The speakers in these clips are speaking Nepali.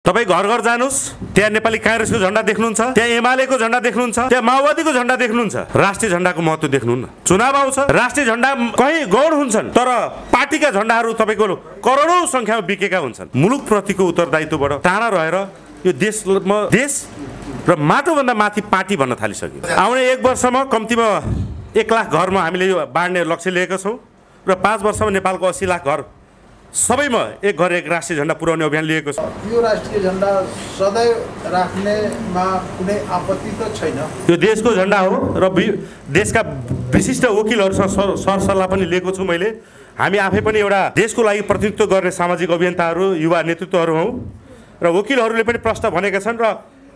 तपाईँ घर घर जानुहोस्, त्यहाँ नेपाली कांग्रेसको झण्डा देख्नुहुन्छ, त्यहाँ एमालेको झण्डा देख्नुहुन्छ, त्यहाँ माओवादीको झण्डा देख्नुहुन्छ। राष्ट्रिय झण्डाको महत्त्व देख्नुहुन्न। चुनाव आउँछ, राष्ट्रिय झण्डा कहीँ गौण हुन्छन्, तर पार्टीका झण्डाहरू तपाईँको करोडौं संख्यामा बिकेका हुन्छन्। मुलुकप्रतिको उत्तरदायित्वबाट टाढा रहेर यो देश र माटोभन्दा माथि पार्टी भन्न थालिसक्यो। आउने 1 वर्षमा कम्तीमा 1 लाख घरमा हामीले यो बाँड्ने लक्ष्य लिएका छौँ र 5 वर्षमा नेपालको 80 लाख घर सबैमा एक घर एक राष्ट्रिय झण्डा पुर्याउने अभियान लिएको छ। यो राष्ट्रिय झण्डा सधैँ राख्नेमा कुनै आपत्ति त छैन। यो देशको झण्डा हो र देशका विशिष्ट वकिलहरूसँग सरसल्लाह पनि लिएको छु मैले। हामी आफै पनि एउटा देशको लागि प्रतिनिधित्व गर्ने सामाजिक अभियन्ताहरू, युवा नेतृत्वहरू हौँ र वकिलहरूले पनि प्रश्न भनेका छन् र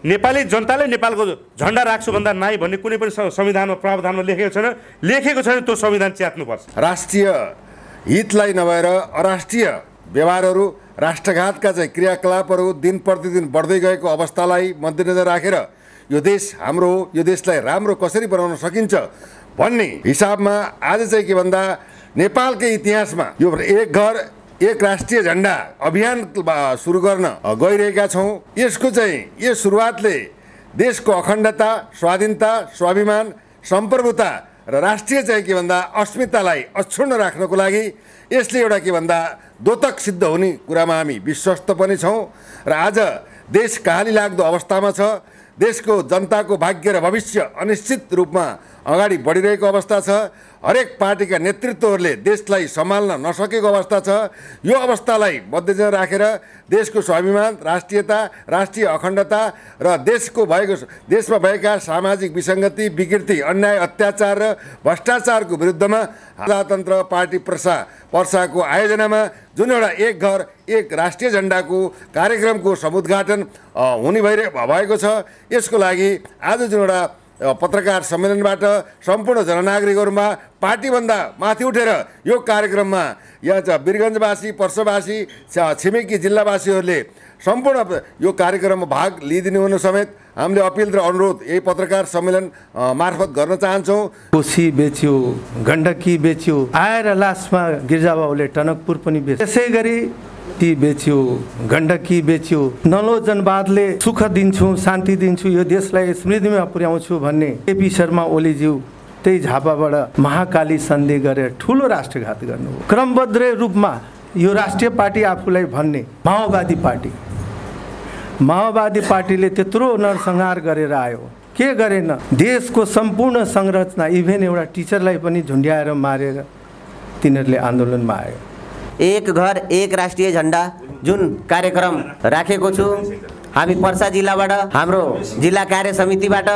नेपाली जनताले नेपालको झण्डा राख्छु भन्दा नाइ भन्ने कुनै पनि संविधानमा प्रावधानमा लेखेको छैन त्यो संविधान च्यात्नुपर्छ। राष्ट्रिय हितलाई नभएर अराष्ट्रिय व्यवहारहरू, राष्ट्रघातका चाहिँ क्रियाकलापहरू दिन प्रतिदिन बढ्दै गएको अवस्थालाई मध्यनजर राखेर यो देश हाम्रो हो, यो देशलाई राम्रो कसरी बनाउन सकिन्छ भन्ने हिसाबमा आज चाहिँ के भन्दा नेपालकै इतिहासमा यो एक घर एक राष्ट्रिय झण्डा अभियान सुरु गर्न गइरहेका छौँ। यसको चाहिँ यो सुरुवातले देशको अखण्डता, स्वाधीनता, स्वाभिमान, सम्प्रभुता र राष्ट्रिय चाहिँ के भन्दा अस्मितालाई अक्षुण्ण राख्नको लागि यसले एउटा के भन्दा द्योतक सिद्ध हुने कुरामा हामी विश्वस्त पनि छौँ र आज देश कहाली लाग्दो अवस्थामा छ। देशको जनताको भाग्य र भविष्य अनिश्चित रूपमा अगाडि बढिरहेको अवस्था छ। हरेक पार्टीका नेतृत्वहरूले देशलाई सम्हाल्न नसकेको अवस्था छ। यो अवस्थालाई मध्यनजर राखेर देशको स्वाभिमान, राष्ट्रियता, राष्ट्रिय अखण्डता र देशमा भएका सामाजिक विसङ्गति, विकृति, अन्याय, अत्याचार र भ्रष्टाचारको विरुद्धमा प्रजातन्त्र पार्टी पर्साको आयोजनामा जुन एउटा एक घर एक राष्ट्रिय झण्डाको कार्यक्रमको समुद्घाटन हुने भएको छ, यसको लागि आज जुन एउटा पत्रकार सम्मेलनबाट सम्पूर्ण जननागरिकहरूमा पार्टीभन्दा माथि उठेर यो कार्यक्रममा यहाँ वीरगञ्जवासी, पर्सावासी, छिमेकी जिल्लावासीहरूले सम्पूर्ण यो कार्यक्रममा भाग लिइदिनु हुनु समेत हामीले अपिल र अनुरोध यही पत्रकार सम्मेलन मार्फत गर्न चाहन्छौँ। कोशी बेच्यो, गण्डकी बेच्यो, आएर लास्टमा गिर्जाबाबुले टनकपुर पनि बेच्यो। त्यसै गरी ती बेच्यो, गण्डकी बेच्यो, नलो जनवादले सुख दिन्छु, शान्ति दिन्छु, यो देशलाई समृद्धिमा पुर्याउँछु भन्ने केपी शर्मा ओलीज्यू त्यही झापाबाट महाकाली सन्धि गरेर ठुलो राष्ट्रघात गर्नुभयो। क्रमबद्ध रूपमा यो राष्ट्रिय पार्टी आफूलाई भन्ने माओवादी पार्टीले त्यत्रो नरसंहार गरेर आयो, के गरेन? देशको सम्पूर्ण संरचना, इभेन एउटा टिचरलाई पनि झुन्ड्याएर मारेर तिनीहरूले आन्दोलनमा आयो। एक घर एक राष्ट्रिय झण्डा जुन कार्यक्रम राखेको छु, हामी पर्सा जिल्लाबाट, हाम्रो जिल्ला कार्य समितिबाट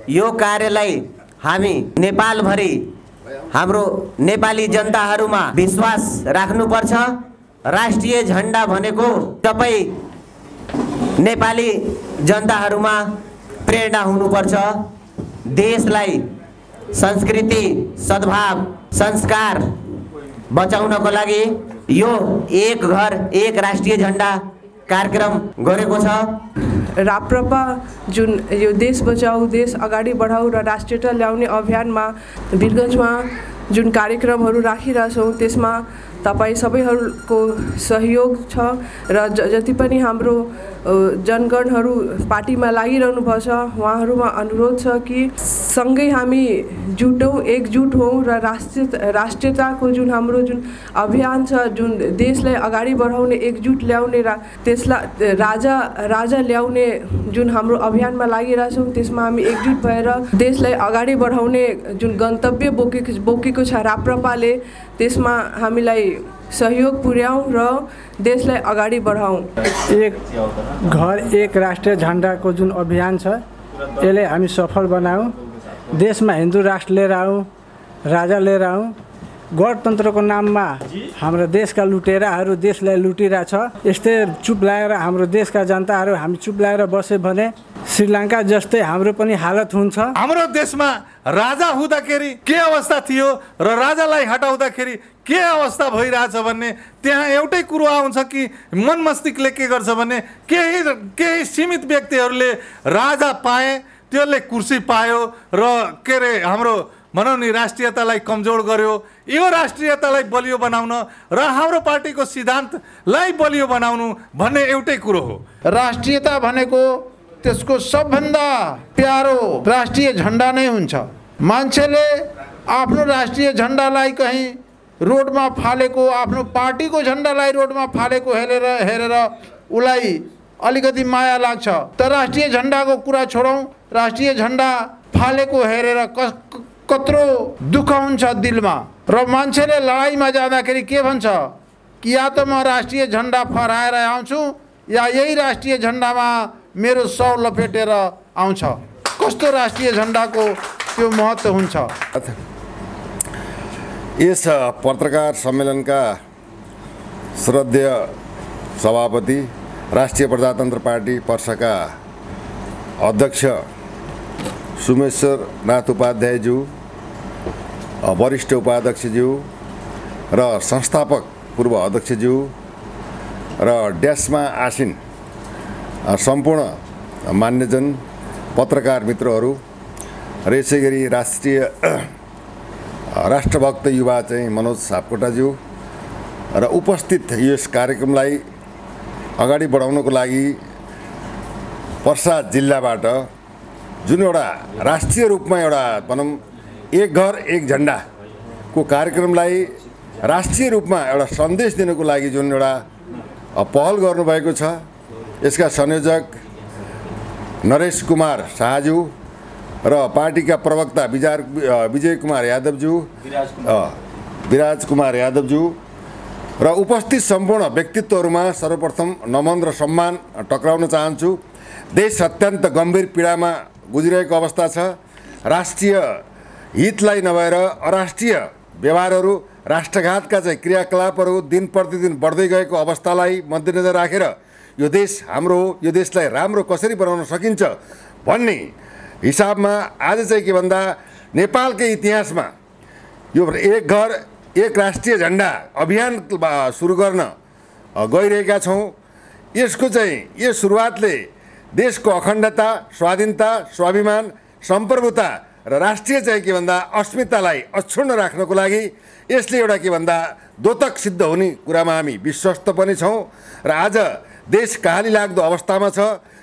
यो कार्यलाई हामी नेपालभरि हाम्रो नेपाली जनताहरूमा विश्वास राख्नुपर्छ। राष्ट्रिय झण्डा भनेको तपाईँ नेपाली जनताहरूमा प्रेरणा हुनुपर्छ। देशलाई संस्कृति, सद्भाव, संस्कार बचाउनको लागि यो एक घर एक राष्ट्रिय झण्डा कार्यक्रम गरेको छ। राप्रपा जुन यो देश बचाऊ, देश अगाडि बढाऊ र राष्ट्रियता ल्याउने अभियानमा वीरगञ्जमा जुन कार्यक्रमहरू राखिरहेछौँ त्यसमा तपाईँ सबैहरूको सहयोग छ र जति पनि हाम्रो जनगणहरू पार्टीमा लागिरहनु भएको छ उहाँहरूमा अनुरोध छ कि सँगै हामी जुटौँ, एकजुट हौँ र राष्ट्रियताको जुन हाम्रो जुन अभियान छ, जुन देशलाई अगाडि बढाउने, एकजुट ल्याउने र त्यसलाई राजा ल्याउने जुन हाम्रो अभियानमा लागिरहेछौँ त्यसमा हामी एकजुट भएर देशलाई अगाडि बढाउने जुन गन्तव्य बोकेको छ राप्रपाले, त्यसमा हामीलाई सहयोग पुर्याउँ र देशलाई अगाडि बढाउँ। एक घर एक राष्ट्रिय झण्डाको जुन अभियान छ यसले हामी सफल बनाऊँ, देशमा हिन्दू राष्ट्र लिएर आऊँ, राजा लिएर आऊँ। गणतन्त्रको नाममा हाम्रो देशका लुटेराहरू देशलाई लुटिरहेछ। यस्तै चुप लागेर हाम्रो देशका जनताहरू हामी चुप लागेर बस्यो भने श्रीलङ्का जस्तै हाम्रो पनि हालत हुन्छ। हाम्रो देशमा राजा हुँदाखेरि के अवस्था थियो र राजालाई हटाउँदाखेरि के अवस्था भइरहेछ भन्ने त्यहाँ एउटै कुरो आउँछ कि मन मस्तिष्कले के गर्छ भने केही सीमित व्यक्तिहरूले राजा पाए, त्यसले कुर्सी पायो र के अरे हाम्रो भनौँ नि राष्ट्रियतालाई कमजोर गर्यो। यो राष्ट्रियतालाई बलियो बनाउन र हाम्रो पार्टीको सिद्धान्तलाई बलियो बनाउनु भन्ने एउटै कुरो हो। राष्ट्रियता भनेको त्यसको सबभन्दा प्यारो राष्ट्रिय झन्डा नै हुन्छ। मान्छेले आफ्नो राष्ट्रिय झन्डालाई कहीँ रोडमा फालेको, आफ्नो पार्टीको झन्डालाई रोडमा फालेको हेरेर उसलाई अलिकति माया लाग्छ। तर राष्ट्रिय झन्डाको कुरा छोडौँ, राष्ट्रिय झन्डा फालेको हेरेर कत्रो दुःख हुन्छ दिलमा। र मान्छेले लडाइँमा जाँदाखेरि के भन्छ कि या त म राष्ट्रिय झन्डा फहराएर आउँछु या यही राष्ट्रिय झन्डामा मेरो सौ लपेटेर आउँछ। कस्तो राष्ट्रिय झन्डाको त्यो महत्त्व हुन्छ। यस पत्रकार सम्मेलनका श्रद्धेय सभापति, राष्ट्रिय प्रजातन्त्र पार्टी पर्साका अध्यक्ष सुमेश्वर नाथ उपाध्यायज्यू, वरिष्ठ उपाध्यक्षज्यू र संस्थापक पूर्व अध्यक्षज्यू र ड्यासमा आसीन सम्पूर्ण मान्यजन, पत्रकार मित्रहरू र यसै गरी राष्ट्रभक्त युवा चाहिँ मनोज सापकोटाज्यू र उपस्थित यस कार्यक्रमलाई अगाडि बढाउनको लागि पर्सा जिल्लाबाट जुन एउटा राष्ट्रिय रूपमा एउटा भनौँ एक घर एक झन्डाको कार्यक्रमलाई राष्ट्रिय रूपमा एउटा सन्देश दिनको लागि जुन एउटा पहल गर्नुभएको छ, यसका संयोजक नरेश कुमार शाहज्यू र पार्टीका प्रवक्ता विजय कुमार यादवज्यू, विराज कुमार यादवज्यू र उपस्थित सम्पूर्ण व्यक्तित्वहरूमा सर्वप्रथम नमन र सम्मान टक्राउन चाहन्छु। देश अत्यन्त गम्भीर पीडामा गुजिरहेको अवस्था छ। राष्ट्रिय हितलाई नभएर अराष्ट्रिय व्यवहारहरू, राष्ट्रघातका चाहिँ क्रियाकलापहरू दिन प्रतिदिन बढ्दै गएको अवस्थालाई मध्यनजर राखेर यो देश हाम्रो हो, यो देशलाई राम्रो कसरी बनाउन सकिन्छ भन्ने हिसाबमा आज चाहिँ के भन्दा नेपालकै इतिहासमा यो एक घर एक राष्ट्रिय झन्डा अभियान सुरु गर्न गइरहेका छौँ। यसको चाहिँ यो सुरुवातले देशको अखण्डता, स्वाधीनता, स्वाभिमान, सम्प्रभुता र राष्ट्रिय चाहिँ के भन्दा अस्मितालाई अक्षुण्ण राख्नको लागि यसले एउटा के भन्दा द्योतक सिद्ध हुने कुरामा हामी विश्वस्त पनि छौँ। र आज देश कहाली लाग्दो अवस्थामा छ।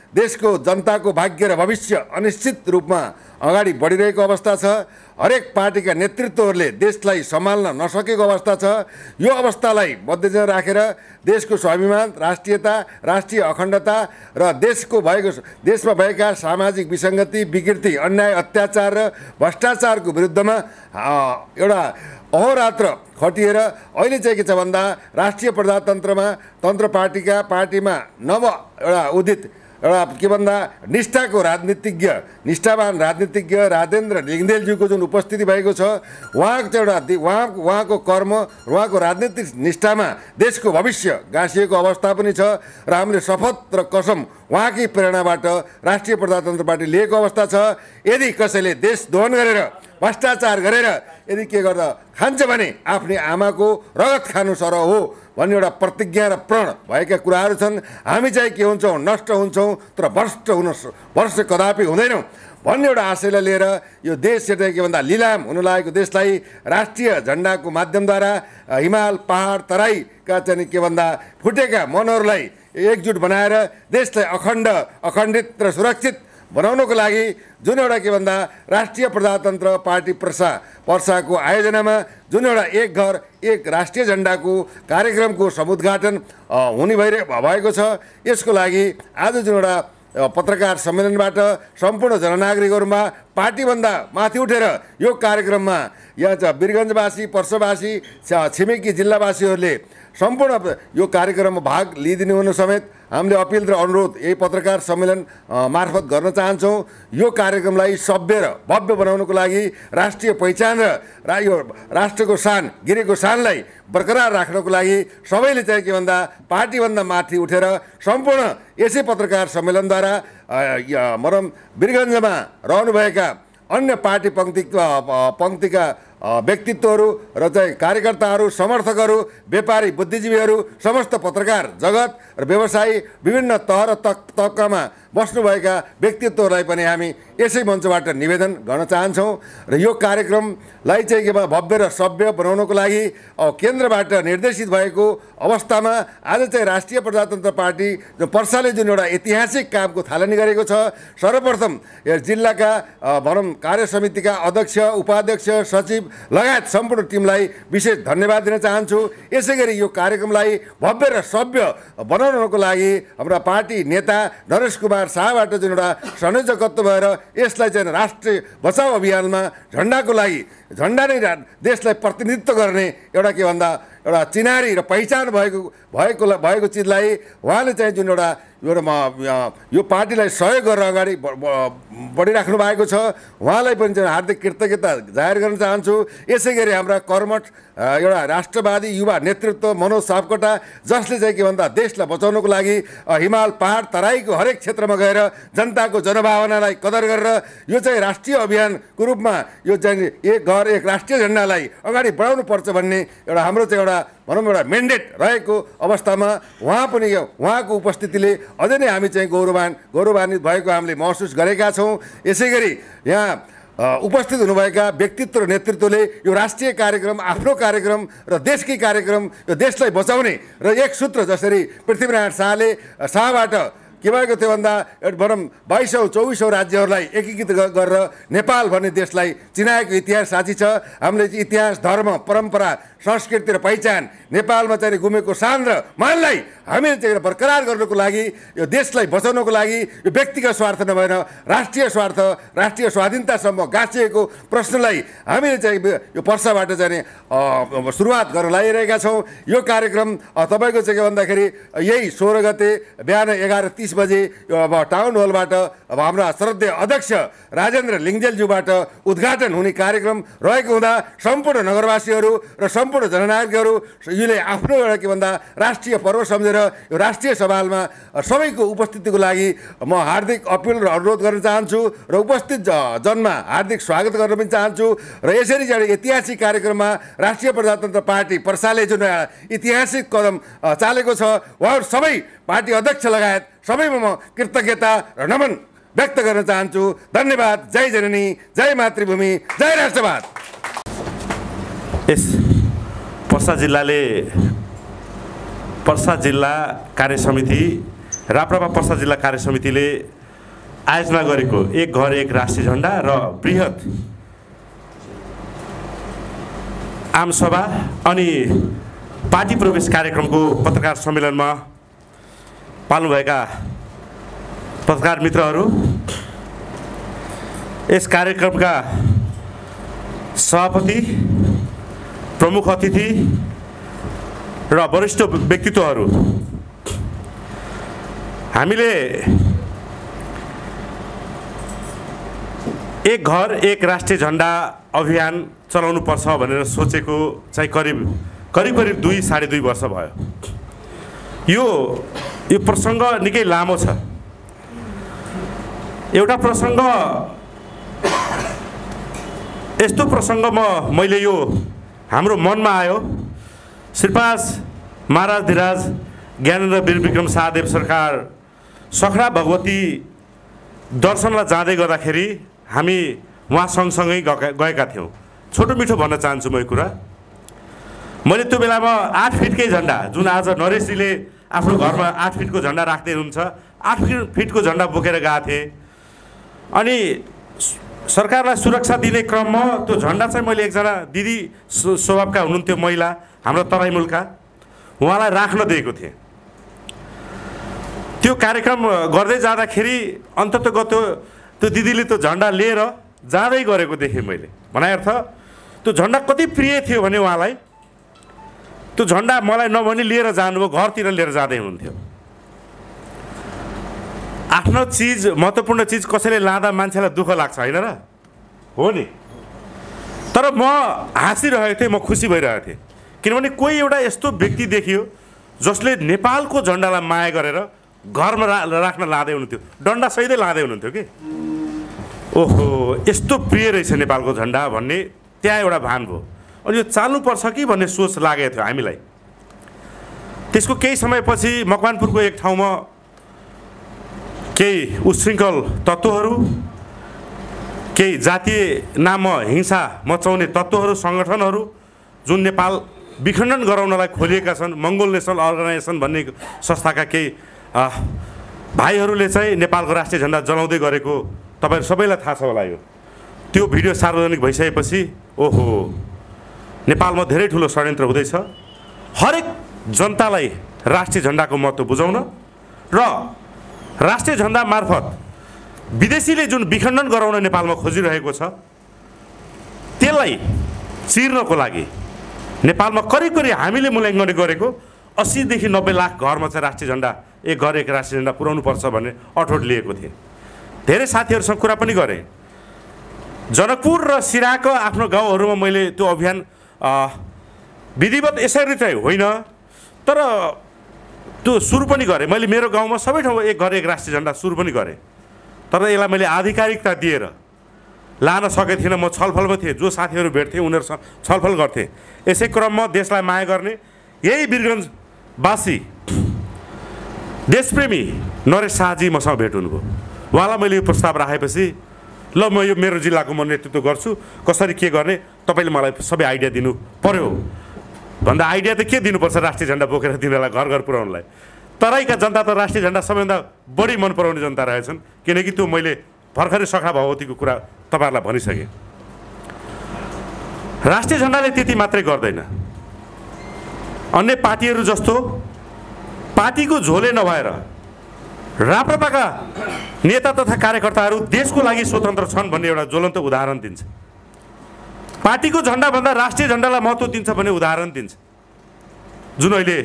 देशको जनताको भाग्य र भविष्य अनिश्चित रूपमा अगाडि बढिरहेको अवस्था छ। हरेक पार्टीका नेतृत्वहरूले देशलाई सम्हाल्न नसकेको अवस्था छ। यो अवस्थालाई मध्यनजर राखेर देशको स्वाभिमान, राष्ट्रियता, राष्ट्रिय अखण्डता र देशमा भएका सामाजिक विसङ्गति, विकृति, अन्याय, अत्याचार र भ्रष्टाचारको विरुद्धमा एउटा अहोरात्र खटिएर अहिले चाहिँ के छ भन्दा राष्ट्रिय प्रजातन्त्रमा तन्त्र पार्टीमा नव एउटा उदित एउटा के भन्दा निष्ठावान राजनीतिज्ञ राजेन्द्र लिङ्गदेलज्यूको जुन उपस्थिति भएको छ, उहाँको कर्म, उहाँको राजनीतिक निष्ठामा देशको भविष्य गाँसिएको अवस्था पनि छ। र हामीले शपथ र कसम उहाँकै प्रेरणाबाट राष्ट्रिय प्रजातन्त्र पार्टी लिएको अवस्था छ। यदि कसैले देश दोहन गरेर भ्रष्टाचार गरेर यदि के गर्दा खान्छ भने आफ्नै आमाको रगत खानु सरह हो भन्ने एउटा प्रतिज्ञा र प्रण भएका कुराहरू छन्। हामी चाहिँ के हुन्छौँ, नष्ट हुन्छौँ, तर भ्रष्ट कदापि हुँदैनौँ भन्ने एउटा आशयलाई लिएर यो देश चाहिँ के भन्दा लिलाम हुन लागेको देशलाई राष्ट्रिय झन्डाको माध्यमद्वारा हिमाल, पहाड, तराईका चाहिँ के भन्दा फुटेका मनहरूलाई एकजुट बनाएर देशलाई अखण्डित र सुरक्षित बनाउनको लागि जुन एउटा के भन्दा राष्ट्रिय प्रजातन्त्र पार्टी पर्साको आयोजनामा जुन एउटा एक घर एक राष्ट्रिय झन्डाको कार्यक्रमको समुद्घाटन हुने भएको छ, यसको लागि आज जुन एउटा पत्रकार सम्मेलनबाट सम्पूर्ण जननागरिकहरूमा पार्टीभन्दा माथि उठेर यो कार्यक्रममा यहाँ वीरगञ्जवासी, पर्सावासी, छिमेकी जिल्लावासीहरूले सम्पूर्ण यो कार्यक्रममा भाग लिइदिनु हुनु समेत हामीले अपिल र अनुरोध यही पत्रकार सम्मेलन मार्फत गर्न चाहन्छौँ। यो कार्यक्रमलाई सभ्य र भव्य बनाउनको लागि राष्ट्रिय पहिचान र यो राष्ट्रको शान, गिरेको शानलाई बरकरार राख्नको लागि सबैले चाहिँ के भन्दा पार्टीभन्दा माथि उठेर सम्पूर्ण यसै पत्रकार सम्मेलनद्वारा वीरगञ्जमा रहनुभएका अन्य पार्टी पङ्क्तिका व्यक्तित्वहरू र चाहिँ कार्यकर्ताहरू, समर्थकहरू, व्यापारी, बुद्धिजीवीहरू, समस्त पत्रकार जगत र व्यवसायी, विभिन्न तह र तबकामा बस्नुभएका व्यक्तित्वहरूलाई पनि हामी यसै मञ्चबाट निवेदन गर्न चाहन्छौँ र यो कार्यक्रमलाई चाहिँ के भव्य र सभ्य बनाउनको लागि केन्द्रबाट निर्देशित भएको अवस्थामा आज चाहिँ राष्ट्रिय प्रजातन्त्र पार्टी जो पर्साले जुन एउटा ऐतिहासिक कामको थालनी गरेको छ, सर्वप्रथम जिल्लाका भनौँ कार्य समितिका अध्यक्ष, उपाध्यक्ष, सचिव लगायत सम्पूर्ण टिमलाई विशेष धन्यवाद दिन चाहन्छु। यसै गरी यो कार्यक्रमलाई भव्य र सभ्य बनाउनको लागि हाम्रा पार्टी नेता नरेश कुमार शाहबाट जुन एउटा संयोजकत्व भएर यसलाई चाहिँ राष्ट्रिय बचाउ अभियानमा झन्डाको लागि झन्डा नै देशलाई प्रतिनिधित्व गर्ने एउटा के भन्दा एउटा चिनारी र पहिचान भएको चिजलाई उहाँले चाहिँ जुन एउटा यो पार्टीलाई सहयोग गरेर अगाडि बढिराख्नु भएको छ, उहाँलाई पनि चाहिँ हार्दिक कृतज्ञता जाहेर गर्न चाहन्छु। यसै गरी हाम्रा कर्मठ एउटा राष्ट्रवादी युवा नेतृत्व मनोज सापकोटा, जसले चाहिँ के भन्दा देशलाई बचाउनको लागि हिमाल पहाड तराईको हरेक क्षेत्रमा गएर जनताको जनभावनालाई कदर गरेर यो चाहिँ राष्ट्रिय अभियानको रूपमा यो चाहिँ एक घर एक राष्ट्रिय झन्डालाई अगाडि बढाउनु पर्छ भन्ने एउटा हाम्रो चाहिँ एउटा भनौँ एउटा मेन्डेट रहेको अवस्थामा उहाँ पनि उहाँको उपस्थितिले अझै नै हामी चाहिँ गौरवान्वित भएको हामीले महसुस गरेका छौँ। यसै गरी यहाँ उपस्थित हुनुभएका व्यक्तित्व र नेतृत्वले यो राष्ट्रिय कार्यक्रम, आफ्नो कार्यक्रम र देशकै कार्यक्रम, यो देशलाई बचाउने र एक सूत्र जसरी पृथ्वीनारायण शाहबाट के भएको थियो भन्दा भनौँ 2200-2400 राज्यहरूलाई एकीकृत गरेर नेपाल भन्ने देशलाई चिनाएको इतिहास साँची छ। हामीले इतिहास, धर्म, परम्परा, संस्कृति र पहिचान, नेपालमा चाहिँ गुमेको शान र मानलाई हामीले चाहिँ बरकरार गर्नको लागि, यो देशलाई बचाउनको लागि यो व्यक्तिगत स्वार्थ नभएर राष्ट्रिय स्वार्थ, राष्ट्रिय स्वाधीनतासम्म गाँसिएको प्रश्नलाई हामीले चाहिँ यो पर्साबाट चाहिँ सुरुवात गर्न लागिरहेका छौँ। यो कार्यक्रम तपाईँको चाहिँ के भन्दाखेरि यही 16 गते बिहान 11:30 बजे अब टाउन हलबाट अब हाम्रा श्रद्धेय अध्यक्ष राजेन्द्र लिङ्गजेलज्यूबाट उद्घाटन हुने कार्यक्रम रहेको हुँदा सम्पूर्ण नगरवासीहरू र सम्पूर्ण जननायकहरू यसले आफ्नो एउटा के भन्दा राष्ट्रिय पर्व सम्झेर यो राष्ट्रिय सभामा सबैको उपस्थितिको लागि म हार्दिक अपिल र अनुरोध गर्न चाहन्छु र उपस्थित जनमा हार्दिक स्वागत गर्न पनि चाहन्छु। र यसरी चाहिँ ऐतिहासिक कार्यक्रममा राष्ट्रिय प्रजातन्त्र पार्टी पर्साले जुन ऐतिहासिक कदम चालेको छ, उहाँहरू सबै पार्टी अध्यक्ष लगायत सबैमा म कृतज्ञता र नमन व्यक्त गर्न चाहन्छु। धन्यवाद। जय जननी, जय मातृभूमि, जय राष्ट्रवाद। यस पर्सा जिल्ला कार्य समिति, राप्रपा पर्सा जिल्ला कार्य समितिले आयोजना गरेको एक घर एक राष्ट्रिय झन्डा र बृहत आमसभा अनि पार्टी प्रवेश कार्यक्रमको पत्रकार सम्मेलनमा पाल्नुभएका पत्रकार मित्रहरू, यस कार्यक्रमका सभापति, प्रमुख अतिथि र वरिष्ठ व्यक्तित्वहरू, हामीले एक घर एक राष्ट्रिय झन्डा अभियान चलाउनु पर्छ भनेर सोचेको चाहिँ करिब 2-2.5 वर्ष भयो। यो प्रसङ्ग निकै लामो छ। एउटा प्रसङ्ग, यस्तो प्रसङ्ग मैले यो हाम्रो मनमा आयो। श्रीपास महाराज धिराज ज्ञानेन्द्र वीर विक्रम शाहदेव सरकार सखडा भगवती दर्शनलाई जाँदै गर्दाखेरि हामी उहाँ सँगसँगै गएका थियौँ। छोटो मिठो भन्न चाहन्छु म यो कुरा। मैले त्यो बेलामा 8 फिटकै झन्डा, जुन आज नरेशजीले आफ्नो घरमा 8 फिटको झन्डा राख्दै हुनुहुन्छ, 8 फिटको झन्डा बोकेर गएको थिएँ। अनि सरकारलाई सुरक्षा दिने क्रममा त्यो झन्डा चाहिँ मैले एकजना दिदी स्वभावका हुनुहुन्थ्यो, महिला, हाम्रो तराई मुलका, उहाँलाई राख्न दिएको थिएँ। त्यो कार्यक्रम गर्दै जाँदाखेरि अन्ततगत त्यो दिदीले त्यो झन्डा लिएर जाँदै गरेको देखेँ मैले। भनाइअर्थ त्यो झन्डा कति प्रिय थियो भने उहाँलाई त्यो झन्डा मलाई नभनी लिएर जानुभयो, घरतिर लिएर जाँदै हुनुहुन्थ्यो। आफ्नो चिज, महत्त्वपूर्ण चिज कसैले लाँदा मान्छेलाई दुःख लाग्छ, होइन र? हो नि। तर म हाँसिरहेको थिएँ, म खुसी भइरहेको थिएँ, किनभने कोही एउटा यस्तो व्यक्ति देखियो जसले नेपालको झन्डालाई माया गरेर घरमा राख्न लाँदै हुनुहुन्थ्यो, डन्डा सहितै लाँदै हुनुहुन्थ्यो कि ओहो यस्तो प्रिय रहेछ नेपालको झन्डा भन्ने त्यहाँ एउटा भान भयो। अनि यो चाल्नुपर्छ कि भन्ने सोच लागेको थियो हामीलाई। त्यसको केही समयपछि मकवानपुरको एक ठाउँमा केही उच्छृङ्खल तत्त्वहरू, केही जातीय नाममा हिंसा मचाउने तत्त्वहरू, सङ्गठनहरू जुन नेपाल विखण्डन गराउनलाई खोलिएका छन्, मङ्गोल नेसनल अर्गनाइजेसन भन्ने संस्थाका केही भाइहरूले चाहिँ नेपालको राष्ट्रिय झन्डा जलाउँदै गरेको तपाईँहरू सबैलाई थाहा छ होला। यो त्यो भिडियो सार्वजनिक भइसकेपछि ओहो, नेपालमा धेरै ठुलो षड्यन्त्र हुँदैछ। हरेक जनतालाई राष्ट्रिय झन्डाको महत्त्व बुझाउन र राष्ट्रिय झन्डा मार्फत विदेशीले जुन विखण्डन गराउन नेपालमा खोजिरहेको छ त्यसलाई चिर्नको लागि नेपालमा करिब हामीले मूल्याङ्कन गरेको 80 देखि 90 लाख घरमा चाहिँ राष्ट्रिय झन्डा, एक घर एक राष्ट्रिय झन्डा पुर्याउनु पर्छ भन्ने अठोट लिएको थिएँ। धेरै साथीहरूसँग कुरा पनि गरेँ। जनकपुर र सिराको आफ्नो गाउँहरूमा मैले त्यो अभियान विधिवत यसरी चाहिँ होइन, तर त्यो सुरु पनि गरेँ। मैले मेरो गाउँमा सबै ठाउँमा एक घर एक राष्ट्रिय झन्डा सुरु पनि गरेँ, तर यसलाई मैले आधिकारिकता दिएर लान सकेको थिइनँ। म छलफलमा थिएँ, जो साथीहरू भेट्थेँ उनीहरूसँग छलफल गर्थेँ। यसै क्रममा देशलाई माया गर्ने यही वीरगन्जवासी देशप्रेमी नरेश शाहजी मसँग भेट हुनुभयो। उहाँलाई मैले यो प्रस्ताव राखेपछि ल म यो मेरो जिल्लाको म नेतृत्व गर्छु, कसरी के गर्ने तपाईँले मलाई सबै आइडिया दिनु पर्यो भन्दा आइडिया त के दिनुपर्छ राष्ट्रिय झन्डा बोकेर तिनीहरूलाई घर घर पुर्याउनलाई। तराईका जनता त राष्ट्रिय झन्डा सबैभन्दा बढी मन पराउने जनता रहेछन्, किनकि त्यो मैले भर्खरै सखा भगवतीको कुरा तपाईँहरूलाई भनिसकेँ। राष्ट्रिय झन्डाले त्यति मात्रै गर्दैन। अन्य पार्टीहरू जस्तो पार्टीको झोले नभएर राप्रपाका नेता तथा कार्यकर्ताहरू देशको लागि स्वतन्त्र छन् भन्ने एउटा ज्वलन्त उदाहरण दिन्छ। पार्टीको झन्डाभन्दा राष्ट्रिय झन्डालाई महत्त्व दिन्छ भन्ने उदाहरण दिन्छ, जुन अहिले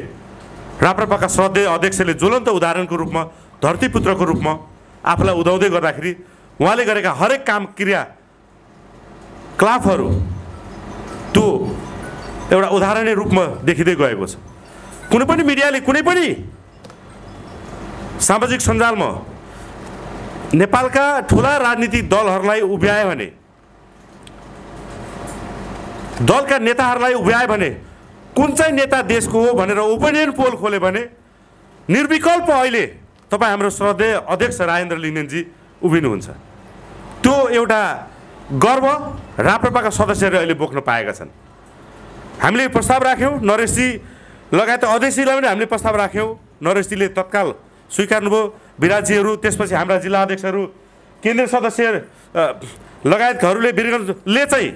राप्रपाका श्रद्धेय अध्यक्षले ज्वलन्त उदाहरणको रूपमा, धरतीपुत्रको रूपमा आफूलाई उदाउँदै गर्दाखेरि उहाँले गरेका हरेक काम क्रिया क्लाफहरू त्यो एउटा उदाहरणीय रूपमा देखिँदै गएको छ। कुनै पनि मिडियाले कुनै पनि सामाजिक सञ्जालमा नेपालका ठुला राजनीतिक दलहरूलाई उभ्यायो भने, दलका नेताहरूलाई उभ्यायो भने, कुन चाहिँ नेता देशको हो भनेर ओपिनियन पोल खोल्यो भने निर्विकल्प अहिले तपाईँ हाम्रो श्रद्धेय अध्यक्ष राजेन्द्र लिङ्गदेनजी उभिनुहुन्छ। त्यो एउटा गर्व राप्रपाका सदस्यहरूले अहिले बोक्न पाएका छन्। हामीले प्रस्ताव राख्यौँ, नरेशजी लगायत अध्यक्षजीलाई पनि हामीले प्रस्ताव राख्यौँ, नरेशजीले तत्काल स्वीकार्नुभयो। विराटजीहरू, त्यसपछि हाम्रा जिल्ला अध्यक्षहरू, केन्द्रीय सदस्य लगायतहरूले वीरगन्जले चाहिँ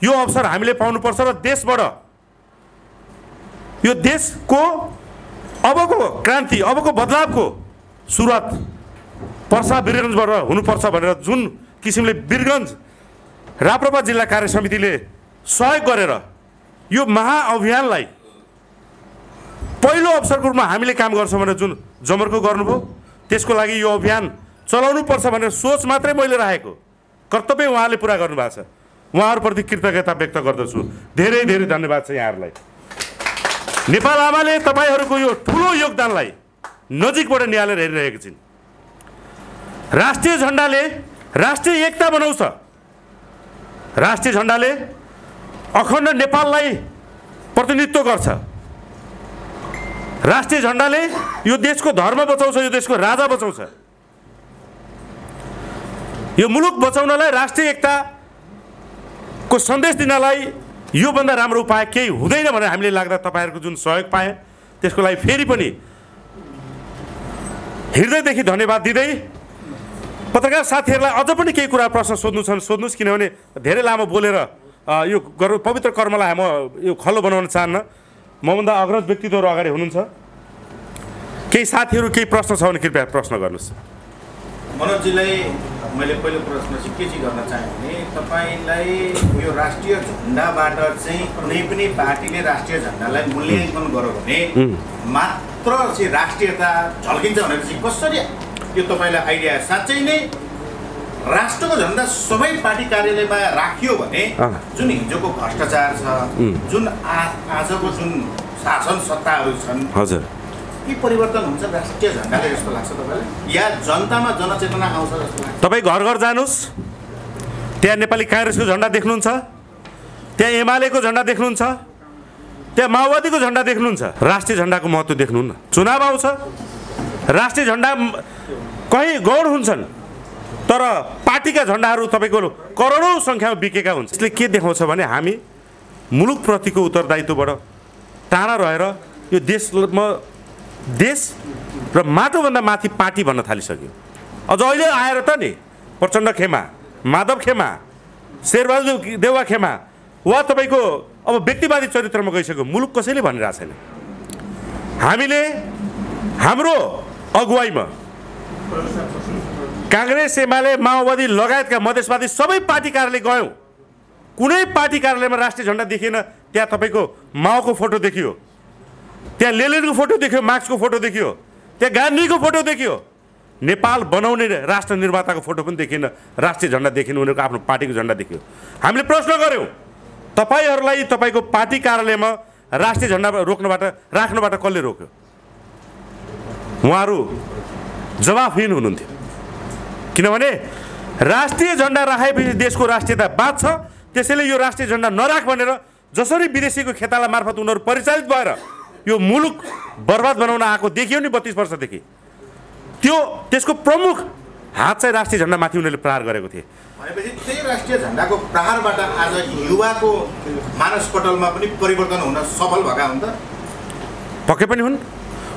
यो अवसर हामीले पाउनुपर्छ र देशबाट यो देशको अबको क्रान्ति, अबको बदलावको सुरुवात पर्सा वीरगन्जबाट हुनुपर्छ भनेर जुन किसिमले वीरगन्ज राप्रपा जिल्ला कार्य समितिले सहयोग गरेर यो महाअभियानलाई पहिलो अवसरको रूपमा हामीले काम गर्छौँ भनेर जुन जमर्को गर्नुभयो, त्यसको लागि यो अभियान चलाउनु पर्छ भनेर सोच मात्रै मैले राखेको, कर्तव्य उहाँले पुरा गर्नुभएको छ। उहाँहरूप्रति कृतज्ञता व्यक्त गर्दछु। धेरै धेरै धन्यवाद छ यहाँहरूलाई। नेपाल आमाले तपाईँहरूको यो ठुलो योगदानलाई नजिकबाट निहालेर हेरिरहेको छिन्। राष्ट्रिय झन्डाले राष्ट्रिय एकता बनाउँछ। राष्ट्रिय झन्डाले अखण्ड नेपाललाई प्रतिनिधित्व गर्छ। राष्ट्रिय झन्डाले यो देशको धर्म बचाउँछ, यो देशको राजा बचाउँछ। यो मुलुक बचाउनलाई, राष्ट्रिय एकताको सन्देश दिनलाई योभन्दा राम्रो उपाय केही हुँदैन भनेर हामीले लाग्दा तपाईँहरूको जुन सहयोग पाएँ त्यसको लागि फेरि पनि हृदयदेखि धन्यवाद दिँदै पत्रकार साथीहरूलाई अझ पनि केही कुरा प्रश्न सोध्नु छन् सोध्नुहोस्, किनभने धेरै लामो बोलेर यो पवित्र कर्मलाई म यो खल्लो बनाउन चाहन्न। मभन्दा अग्रज व्यक्तित्वहरू अगाडि हुनुहुन्छ। केही साथीहरू केही प्रश्न छ भने कृपया प्रश्न गर्नुहोस्। मनोजजीलाई मैले पहिलो प्रश्न चाहिँ के चाहिँ गर्न चाहेँ भने, तपाईँलाई यो राष्ट्रिय झन्डाबाट चाहिँ कुनै पनि पार्टीले राष्ट्रिय झन्डालाई मूल्याङ्कन गर्यो भने मात्र चाहिँ राष्ट्रियता झल्किन्छ भनेर चाहिँ कसरी यो तपाईँलाई आइडिया? साँच्चै नै राष्ट्रको झन्डा सबै पार्टी कार्यालयमा राखियो भने जुन हिजोको भ्रष्टाचार छ, जुन आजको जुन शासन सत्ताहरू छन्, हजुर, के परिवर्तन हुन्छ राष्ट्रिय झन्डाले जस्तो लाग्छ तपाईँलाई, या जनतामा जनचेतना आउँछ जस्तो लाग्छ? तपाईँ घर घर जानुहोस्, त्यहाँ नेपाली काङ्ग्रेसको झन्डा देख्नुहुन्छ, त्यहाँ एमालेको झन्डा देख्नुहुन्छ, त्यहाँ माओवादीको झन्डा देख्नुहुन्छ। राष्ट्रिय झन्डाको महत्त्व देख्नुहुन्न। चुनाव आउँछ, राष्ट्रिय झन्डा कहीँ गौण हुन्छन् तर पार्टीका झन्डाहरू तपाईँको करोडौँ सङ्ख्यामा बिकेका हुन्छ। यसले के देखाउँछ भने हामी मुलुकप्रतिको उत्तरदायित्वबाट टाढा रहेर यो देश र माटोभन्दा माथि पार्टी भन्न थालिसक्यो। अझ अहिले आएर त नि प्रचण्ड खेमा, माधव खेमा, शेरबहादुर देउवा खेमा वा तपाईँको अब व्यक्तिवादी चरित्रमा गइसक्यो। मुलुक कसैले भनिरहेको छैन। हामीले हाम्रो अगुवाईमा काङ्ग्रेस, एमाले, माओवादी लगायतका मधेसवादी सबै पार्टी कार्यालय गयौँ। कुनै पार्टी कार्यालयमा राष्ट्रिय झन्डा देखिएन। त्यहाँ तपाईँको माओको फोटो देखियो, त्यहाँ लेनिनको फोटो देखियो, मार्क्सको फोटो देखियो, त्यहाँ गान्धीको फोटो देखियो। नेपाल बनाउने राष्ट्र निर्माताको फोटो पनि देखिएन, राष्ट्रिय झन्डा देखिएन, उनीहरूको आफ्नो पार्टीको झन्डा देखियो। हामीले प्रश्न गऱ्यौँ तपाईँहरूलाई तपाईँको पार्टी कार्यालयमा राष्ट्रिय झन्डा राख्नबाट कसले रोक्यो? उहाँहरू जवाफहीन हुनुहुन्थ्यो। किनभने राष्ट्रिय झन्डा राखेपछि देशको राष्ट्रियता बाँच्छ। त्यसैले यो राष्ट्रिय झन्डा नराख भनेर जसरी विदेशीको खेताला मार्फत उनीहरू परिचालित भएर यो मुलुक बर्बाद बनाउन आएको देखियो नि 32 वर्षदेखि, त्यसको प्रमुख हात चाहिँ राष्ट्रिय झन्डामाथि उनीहरूले प्रहार गरेको थिए। भनेपछि त्यही राष्ट्रिय झन्डाको प्रहारबाट आज युवाको मानसपटलमा पनि परिवर्तन हुन सफल भएका हुन् त? पक्कै पनि हुन्।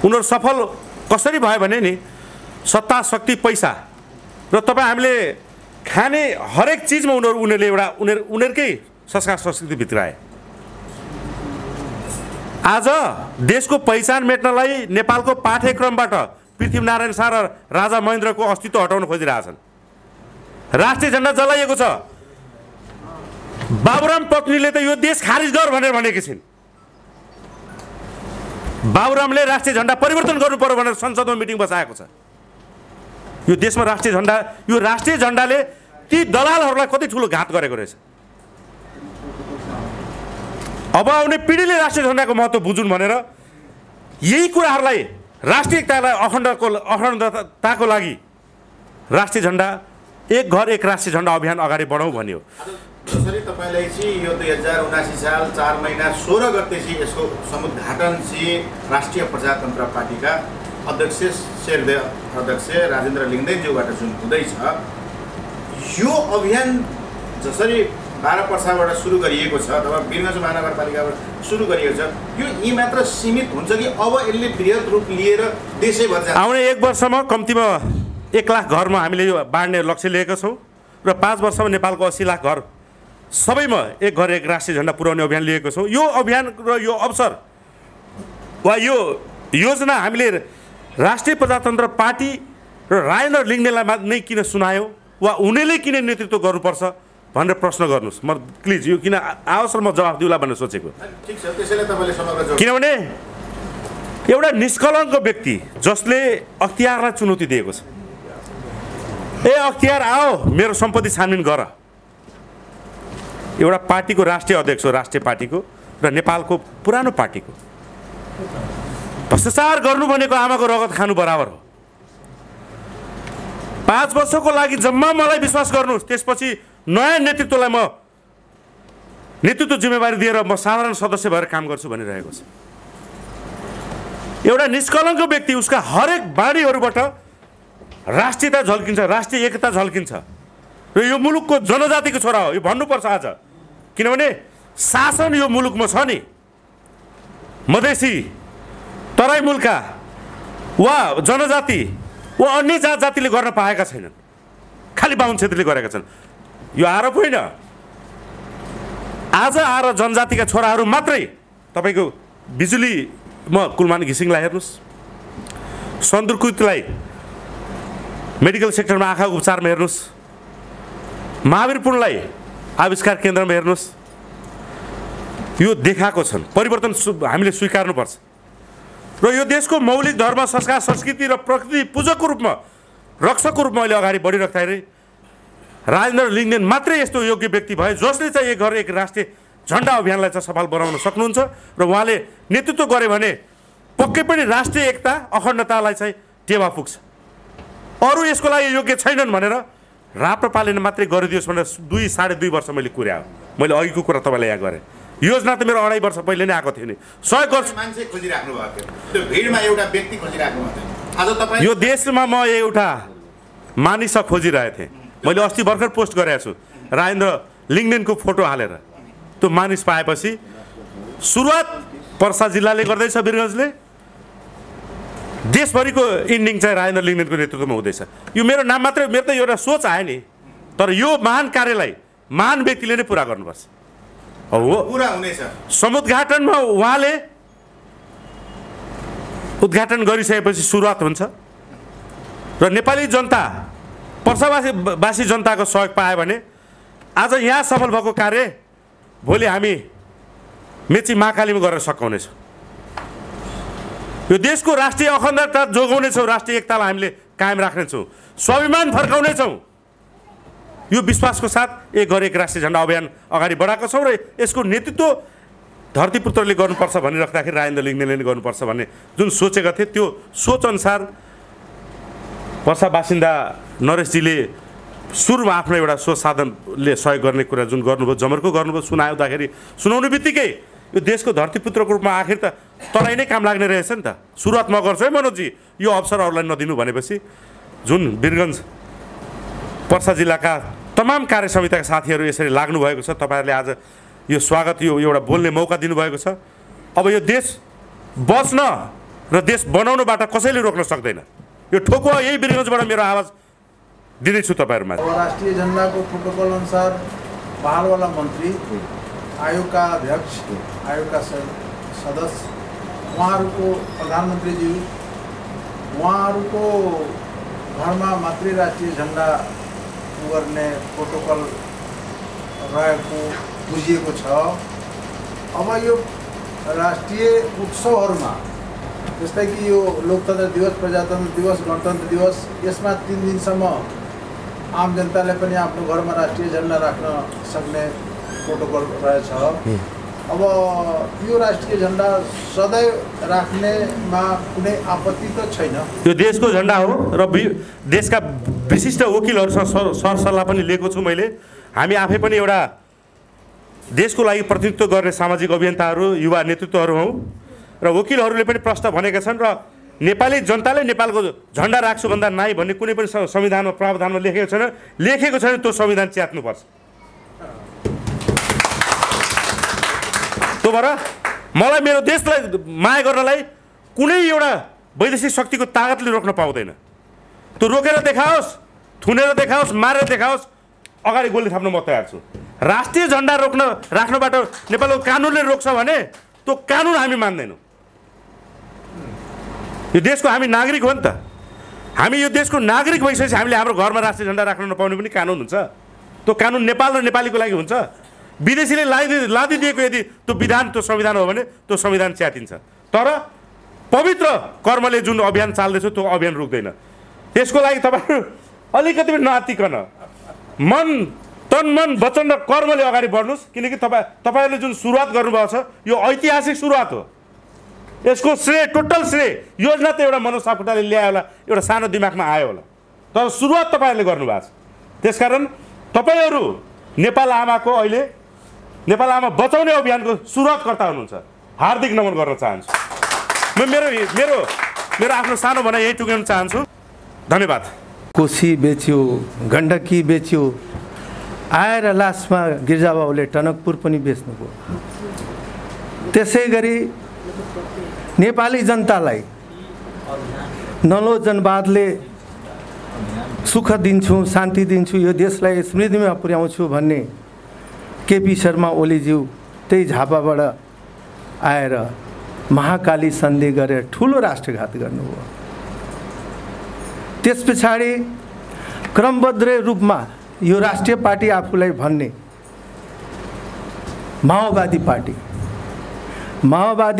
उनीहरू सफल कसरी भयो भने नि सत्ता, शक्ति, पैसा र तपाईँ हामीले खाने हरेक चिजमा उनीहरूले उनीहरूकै संस्कार संस्कृतिभित्र आए। आज देशको पहिचान मेट्नलाई नेपालको पाठ्यक्रमबाट पृथ्वीनारायण शाह र राजा महेन्द्रको अस्तित्व हटाउन खोजिरहेछन्। राष्ट्रिय झन्डा जलाइएको छ। बाबुराम पत्नीले त यो देश खारिज गर भनेर भनेकी छिन्। बाबुरामले राष्ट्रिय झन्डा परिवर्तन गर्नु पर्यो भनेर संसदमा मिटिङ बसाएको छ। यो देशमा राष्ट्रिय झन्डा, यो राष्ट्रिय झन्डाले ती दलालहरूलाई कति ठुलो घात गरेको रहेछ। अब आउने पिँढीले राष्ट्रिय झन्डाको महत्त्व बुझुन् भनेर यही कुराहरूलाई राष्ट्रिय एकतालाई अखण्डताको लागि राष्ट्रिय झन्डा, एक घर एक राष्ट्रिय झन्डा अभियान अगाडि बढाउँ भन्यो। जसरी तपाईँलाई चाहिँ यो 2079 साल 4 महिना 16 गते चाहिँ यसको समुद्घाटन चाहिँ राष्ट्रिय प्रजातन्त्र पार्टीका अध्यक्ष शेरदेव अध्यक्ष राजेन्द्र लिङ्गदेनज्यूबाट जुन हुँदैछ, यो अभियान जसरी 12 पर्साबाट सुरु गरिएको छ अथवा वीरगञ्ज महानगरपालिकाबाट सुरु गरिएको छ, यो यी मात्र सीमित हुन्छ कि अब यसले बृहत रूप लिएर देशैभर जान्छ? आउने 1 वर्षमा कम्तीमा 1 लाख घरमा हामीले यो बाँड्ने लक्ष्य लिएका छौँ र 5 वर्षमा नेपालको 80 लाख घर सबैमा एक घर एक राष्ट्रिय झन्डा पुर्याउने अभियान लिएको छौँ। यो अभियान र यो अवसर वा यो योजना हामीले राष्ट्रिय प्रजातन्त्र पार्टी र राजेन्द्र लिङ्गदेनलाई नै किन सुनायो वा उनीले किन नेतृत्व गर्नुपर्छ भनेर प्रश्न गर्नुहोस्। म प्लिज यो किन आओस् र म जवाफ दिउला भनेर सोचेको। ठिक छ, त्यसैले तपाईँले समग्र जवाफ। किनभने एउटा निष्कलङ्क व्यक्ति जसले अख्तियारलाई चुनौती दिएको छ, ए अख्तियार आओ मेरो सम्पत्ति छानबिन गर, एउटा पार्टीको राष्ट्रिय अध्यक्ष हो, राष्ट्रिय पार्टीको र नेपालको पुरानो पार्टीको, भ्रष्टाचार गर्नु भनेको आमाको रगत खानु बराबर हो। 5 वर्षको लागि जम्मा मलाई विश्वास गर्नुहोस्, त्यसपछि नयाँ नेतृत्वलाई म नेतृत्व जिम्मेवारी दिएर म साधारण सदस्य भएर काम गर्छु भनिरहेको छ। एउटा निष्कलङ्क व्यक्ति, उसका हरेक बाणीहरूबाट राष्ट्रियता झल्किन्छ, राष्ट्रिय एकता झल्किन्छ र यो मुलुकको जनजातिको छोरा हो, यो भन्नुपर्छ आज। किनभने शासन यो मुलुकमा छ नि, मधेसी, तराई मुल्का वा जनजाति वा अन्य जात जातिले गर्न पाएका छैनन्, खालि बाहुन क्षेत्रीले गरेका छन्। यो आरोप होइन। आज आएर जनजातिका छोराहरू मात्रै तपाईँको बिजुलीमा कुलमान घिसिङलाई हेर्नुहोस्, सन्दुरकुतलाई मेडिकल सेक्टरमा आँखा उपचारमा हेर्नुहोस्, महावीर पुनलाई आविष्कार केन्द्रमा हेर्नुहोस्, यो देखाएको छन्। परिवर्तन हामीले स्वीकार्नुपर्छ र यो देशको मौलिक धर्म, संस्कार, संस्कृति र प्रकृति पूजकको रूपमा, रक्षकको रूपमा अहिले अगाडि बढिराख्दाखेरि राजेन्द्र लिङ्गदेन मात्रै यस्तो योग्य व्यक्ति भए जसले चाहिँ एक घर एक राष्ट्रिय झन्डा अभियानलाई चाहिँ सफल बनाउन सक्नुहुन्छ र उहाँले नेतृत्व गरे भने पक्कै पनि राष्ट्रिय एकता, अखण्डतालाई चाहिँ टेवा पुग्छ। अरू यसको लागि योग्य छैनन् भनेर राप्रपाले मात्रै गरिदियोस् भनेर 2-2.5 वर्ष मैले कुर्याएँ। मैले अघिको कुरा तपाईँलाई यहाँ गरेँ। योजना त मेरो 2.5 वर्ष पहिले नै आएको थियो नि। 100 वर्ष मान्छे खोजिराख्नु भएको थियो, त्यो भिडमा एउटा व्यक्ति खोजिराख्नु भएको थियो। आज तपाईँ यो देशमा म एउटा मानिस खोजिरहेको थिएँ। मैले अस्ति भर्खर पोस्ट गरेको छु राजेन्द्र लिङ्गडेनको फोटो हालेर। त्यो मानिस पाएपछि सुरुवात पर्सा जिल्लाले गर्दैछ, वीरगञ्जले। देशभरिको इन्डिङ चाहिँ राजेन्द्र लिङ्गडेनको नेतृत्वमा हुँदैछ। यो मेरो नाम मात्रै, मेरो त एउटा सोच आयो नि, तर यो महान कार्यलाई महान व्यक्तिले नै पुरा गर्नुपर्छ। हो पुरा हुनेछ। समुद्घाटनमा उहाँले उद्घाटन गरिसकेपछि सुरुवात हुन्छ र नेपाली जनता, पर्सावासी जनताको सहयोग पायो भने आज यहाँ सफल भएको कार्य भोलि हामी मेची महाकालीमा गरेर सकाउनेछौँ। यो देशको राष्ट्रिय अखण्डता जोगाउनेछौँ, राष्ट्रिय एकतालाई हामीले कायम राख्नेछौँ, स्वाभिमान फर्काउनेछौँ। यो विश्वासको साथ एक घर एक राष्ट्रिय झन्डा अभियान अगाडि बढाएको छौँ र यसको नेतृत्व धरतीपुत्रले गर्नुपर्छ भनिराख्दाखेरि राजेन्द्र लिङ्गदेनले नै गर्नुपर्छ भन्ने जुन सोचेका थिए, त्यो सोचअनुसार पर्सा बासिन्दा नरेशजीले सुरुमा आफ्नो एउटा सोच साधनले सहयोग गर्ने कुरा जुन गर्नुभयो, जमर्को गर्नुभयो, सुनाउने बित्तिकै यो देशको धरतीपुत्रको रूपमा आखिर त तँलाई नै काम लाग्ने रहेछ नि त। सुरुवात म गर्छु है मनोजी, यो अवसर अरूलाई नदिनु भनेपछि जुन वीरगञ्ज पर्सा जिल्लाका तमाम कार्य समितिका साथीहरू यसरी लाग्नु भएको छ। तपाईँहरूले आज यो स्वागत, यो एउटा बोल्ने मौका दिनुभएको छ। अब यो देश बच्न र देश बनाउनबाट कसैले रोक्न सक्दैन। यो ठोकुवा यही वीरगञ्जबाट मेरो आवाज दिँदैछु तपाईँहरूमा। राष्ट्रिय झन्डाको प्रोटोकल अनुसार पहाडवाला मन्त्री, आयोगका अध्यक्ष, आयोगका सदस्य, उहाँहरूको प्रधानमन्त्रीज्यू, उहाँहरूको घरमा मात्रै राष्ट्रिय झन्डा गर्ने प्रोटोकल रहेको बुझिएको छ। अब यो राष्ट्रिय उत्सवहरूमा जस्तै कि यो लोकतन्त्र दिवस, प्रजातन्त्र दिवस, गणतन्त्र दिवस, यसमा 3 दिनसम्म आम जनताले पनि आफ्नो घरमा राष्ट्रिय झन्डा राख्न सक्ने प्रोटोकल रहेछ। अब यो राष्ट्रिय झन्डा सधैँ राख्नेमा कुनै आपत्ति त छैन। यो देशको झन्डा हो र देशका विशिष्ट वकिलहरूसँग सरसल्लाह पनि लिएको छु मैले। हामी आफै पनि एउटा देशको लागि प्रतिनिधित्व गर्ने सामाजिक अभियन्ताहरू, युवा नेतृत्वहरू हौँ र वकिलहरूले पनि प्रश्न भनेका छन् र नेपाली जनताले नेपालको झन्डा राख्छु भन्दा नाइ भन्ने कुनै पनि संविधानमा प्रावधानमा लेखेको छैन। त्यो संविधान च्यात्नुपर्छ। त्यो भएर मलाई मेरो देशलाई माया गर्नलाई कुनै एउटा वैदेशिक शक्तिको तागतले रोक्न पाउँदैन। त्यो रोकेर देखाओस्, थुनेर देखाओस्, मारेर देखाओस्, अगाडि गोली थाप्न म तयार छु। राष्ट्रिय झन्डा राख्नबाट नेपालको कानुनले रोक्छ भने त्यो कानुन हामी मान्दैनौँ। यो देशको हामी नागरिक हो नि त। हामी यो देशको नागरिक भइसकेपछि हामीले हाम्रो घरमा राष्ट्रिय झन्डा राख्न नपाउने पनि कानुन हुन्छ। त्यो कानुन नेपाल र नेपालीको लागि हुन्छ। विदेशीले लादिदिएको यदि त्यो विधान, त्यो संविधान हो भने त्यो संविधान च्यातिन्छ। तर पवित्र कर्मले जुन अभियान चाल्दैछ त्यो अभियान रुक्दैन। त्यसको लागि तपाईँहरू अलिकति पनि नआत्तिकन तन मन वचन र कर्मले अगाडि बढ्नुहोस्। किनकि तपाईँहरूले जुन सुरुवात गर्नुभएको छ यो ऐतिहासिक सुरुवात हो। यसको श्रेय, टोटल श्रेय योजना त एउटा मनोज सापकोटाले ल्यायो होला, एउटा सानो दिमागमा आयो होला, तर सुरुवात तपाईँहरूले गर्नुभएको छ। त्यसकारण तपाईँहरू नेपाल आमाको अहिले नेपाल आमा बचाउने अभियानको सुरुवातकर्ता हुनुहुन्छ। हार्दिक नमन गर्न चाहन्छु। म मेरो आफ्नो सानो भनाइ यही टुङ्ग्याउन चाहन्छु। धन्यवाद। कोशी बेच्यो, गण्डकी बेच्यो, आएर लास्टमा गिर्जाबाबुले टनकपुर पनि बेच्नुभयो। त्यसै गरी नेपाली जनतालाई नलोजनवादले सुख दिन्छु, शान्ति दिन्छु, यो देशलाई समृद्धिमा पुर्याउँछु भन्ने केपी शर्मा ओलीज्यू त्यही झापाबाट आएर महाकाली सन्धि गरेर ठुलो राष्ट्रघात गर्नुभयो। त्यस पछाडि क्रमबद्ध रूपमा यो राष्ट्रिय पार्टी आफूलाई भन्ने माओवादी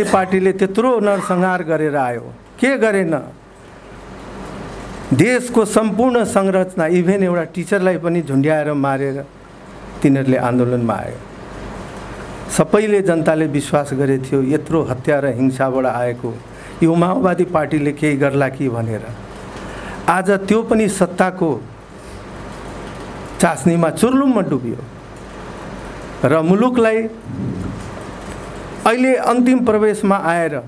पार्टीले त्यत्रो नरसंहार गरेर आयो, के गरेन? देशको सम्पूर्ण संरचना, इभेन एउटा टिचरलाई पनि झुन्ड्याएर मारेर तिनीहरूले आन्दोलनमा आयो। सबैले जनताले विश्वास गरेको थियो यत्रो हत्या र हिंसाबाट आएको यो माओवादी पार्टीले केही गर्ला कि भनेर। आज त्यो पनि सत्ताको चास्नीमा चुर्लुममा डुब्यो र मुलुकलाई अहिले अन्तिम प्रवेशमा आएर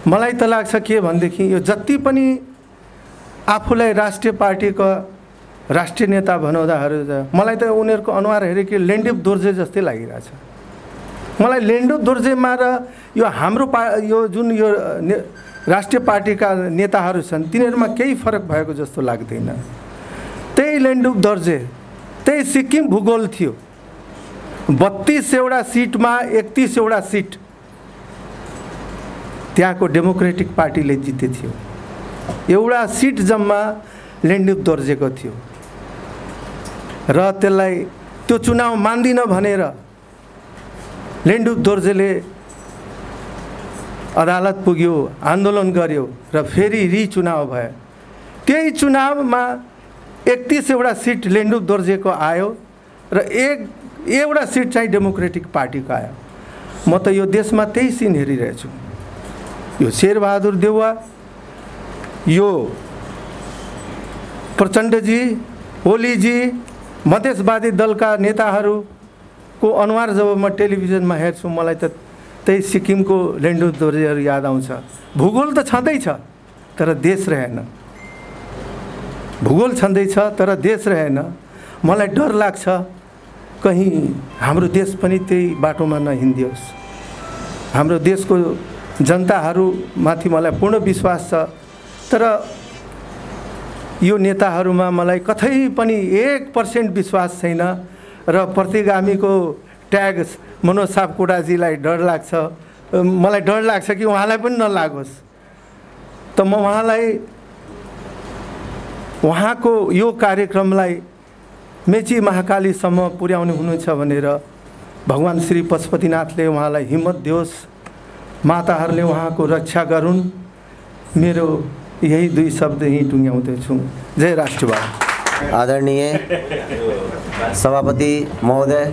मलाई त लाग्छ के भनेदेखि यो जति पनि आफूलाई राष्ट्रिय पार्टीको राष्ट्रिय नेता बनाउँदाहरू मलाई त उनीहरूको अनुहार हेरे कि लेन्डिप दोर्जे जस्तै लागिरहेछ। मलाई लेन्डिप दोर्जेमा र यो हाम्रो यो जुन यो राष्ट्रिय पार्टीका नेताहरू छन् तिनीहरूमा केही फरक भएको जस्तो लाग्दैन। त्यही लेन्डिप दोर्जे, त्यही सिक्किम भूगोल थियो। 32वटा सिटमा 31वटा सिट त्यहाँको डेमोक्रेटिक पार्टीले जिते थियो। एउटा सिट जम्मा लेन्डिप दोर्जेको थियो र त्यसलाई त्यो चुनाव मान्दिन भनेर लेन्डिप दोर्जेले अदालत पुग्यो, आन्दोलन गर्यो र फेरि रिचुनाव भयो। त्यही चुनावमा 31वटा सिट लेन्डिप दोर्जेको आयो र एउटा सिट चाहिँ डेमोक्रेटिक पार्टीको आयो। म त यो देशमा त्यही सिन हेरिरहेछु। यो शेरबहादुर देउवा, यो प्रचण्डजी, ओलीजी, मधेसवादी दलका नेताहरूको अनुहार जब म टेलिभिजनमा हेर्छु मलाई त त्यही सिक्किमको लेन्डिप दोर्जेहरू याद आउँछ। भूगोल त छँदैछ तर देश रहेन। भूगोल छँदैछ तर देश रहेन। मलाई डर लाग्छ कहीँ हाम्रो देश पनि त्यही बाटोमा नहिँडियोस्। हाम्रो देशको जनताहरूमाथि मलाई पूर्ण विश्वास छ तर यो नेताहरूमा मलाई कतै पनि 1% विश्वास छैन र प्रतिगामीको ट्याग मनोज सापकोटाजीलाई डर लाग्छ। मलाई डर लाग्छ कि उहाँलाई पनि नलागोस्। त म उहाँको यो कार्यक्रमलाई मेची महाकालीसम्म पुर्याउनु हुनुहुन्छ भनेर भगवान श्री पशुपतिनाथले उहाँलाई हिम्मत दियोस्, माताहरूले उहाँको रक्षा गरून्। मेरो यही 2 शब्द यहीँ टुङ्ग्याउँदैछु। जय राष्ट्रवाद। आदरणीय सभापति महोदय,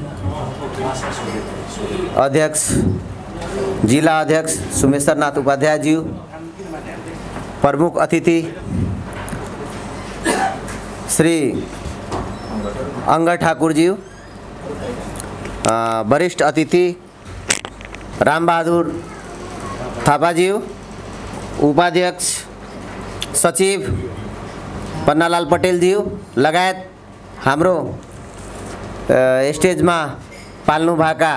अध्यक्ष, जिला अध्यक्ष सुमेश्वरनाथ उपाध्यायज्यू, प्रमुख अतिथि श्री अंग ठाकुरज्यू, वरिष्ठ अतिथि रामबहादुर थापाज्यू, उपाध्यक्ष सचिव पन्नालाल पटेलज्यू लगायत हाम्रो स्टेजमा पाल्नुभएका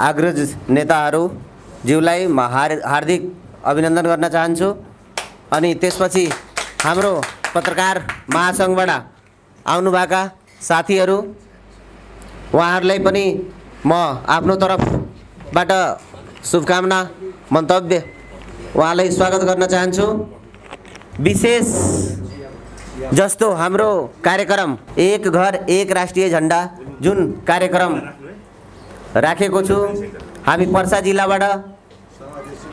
अग्रज नेताहरूज्यूलाई म हार्दिक अभिनन्दन गर्न चाहन्छु। अनि त्यसपछि हाम्रो पत्रकार महासङ्घबाट आउनुभएका साथीहरू उहाँहरूलाई पनि म आफ्नो तर्फबाट शुभकामना मन्तव्य उहाँलाई स्वागत गर्न चाहन्छु। विशेष जस्तो हाम्रो कार्यक्रम एक घर एक राष्ट्रिय झण्डा जुन कार्यक्रम राखेको छु हामी पर्सा जिल्लाबाट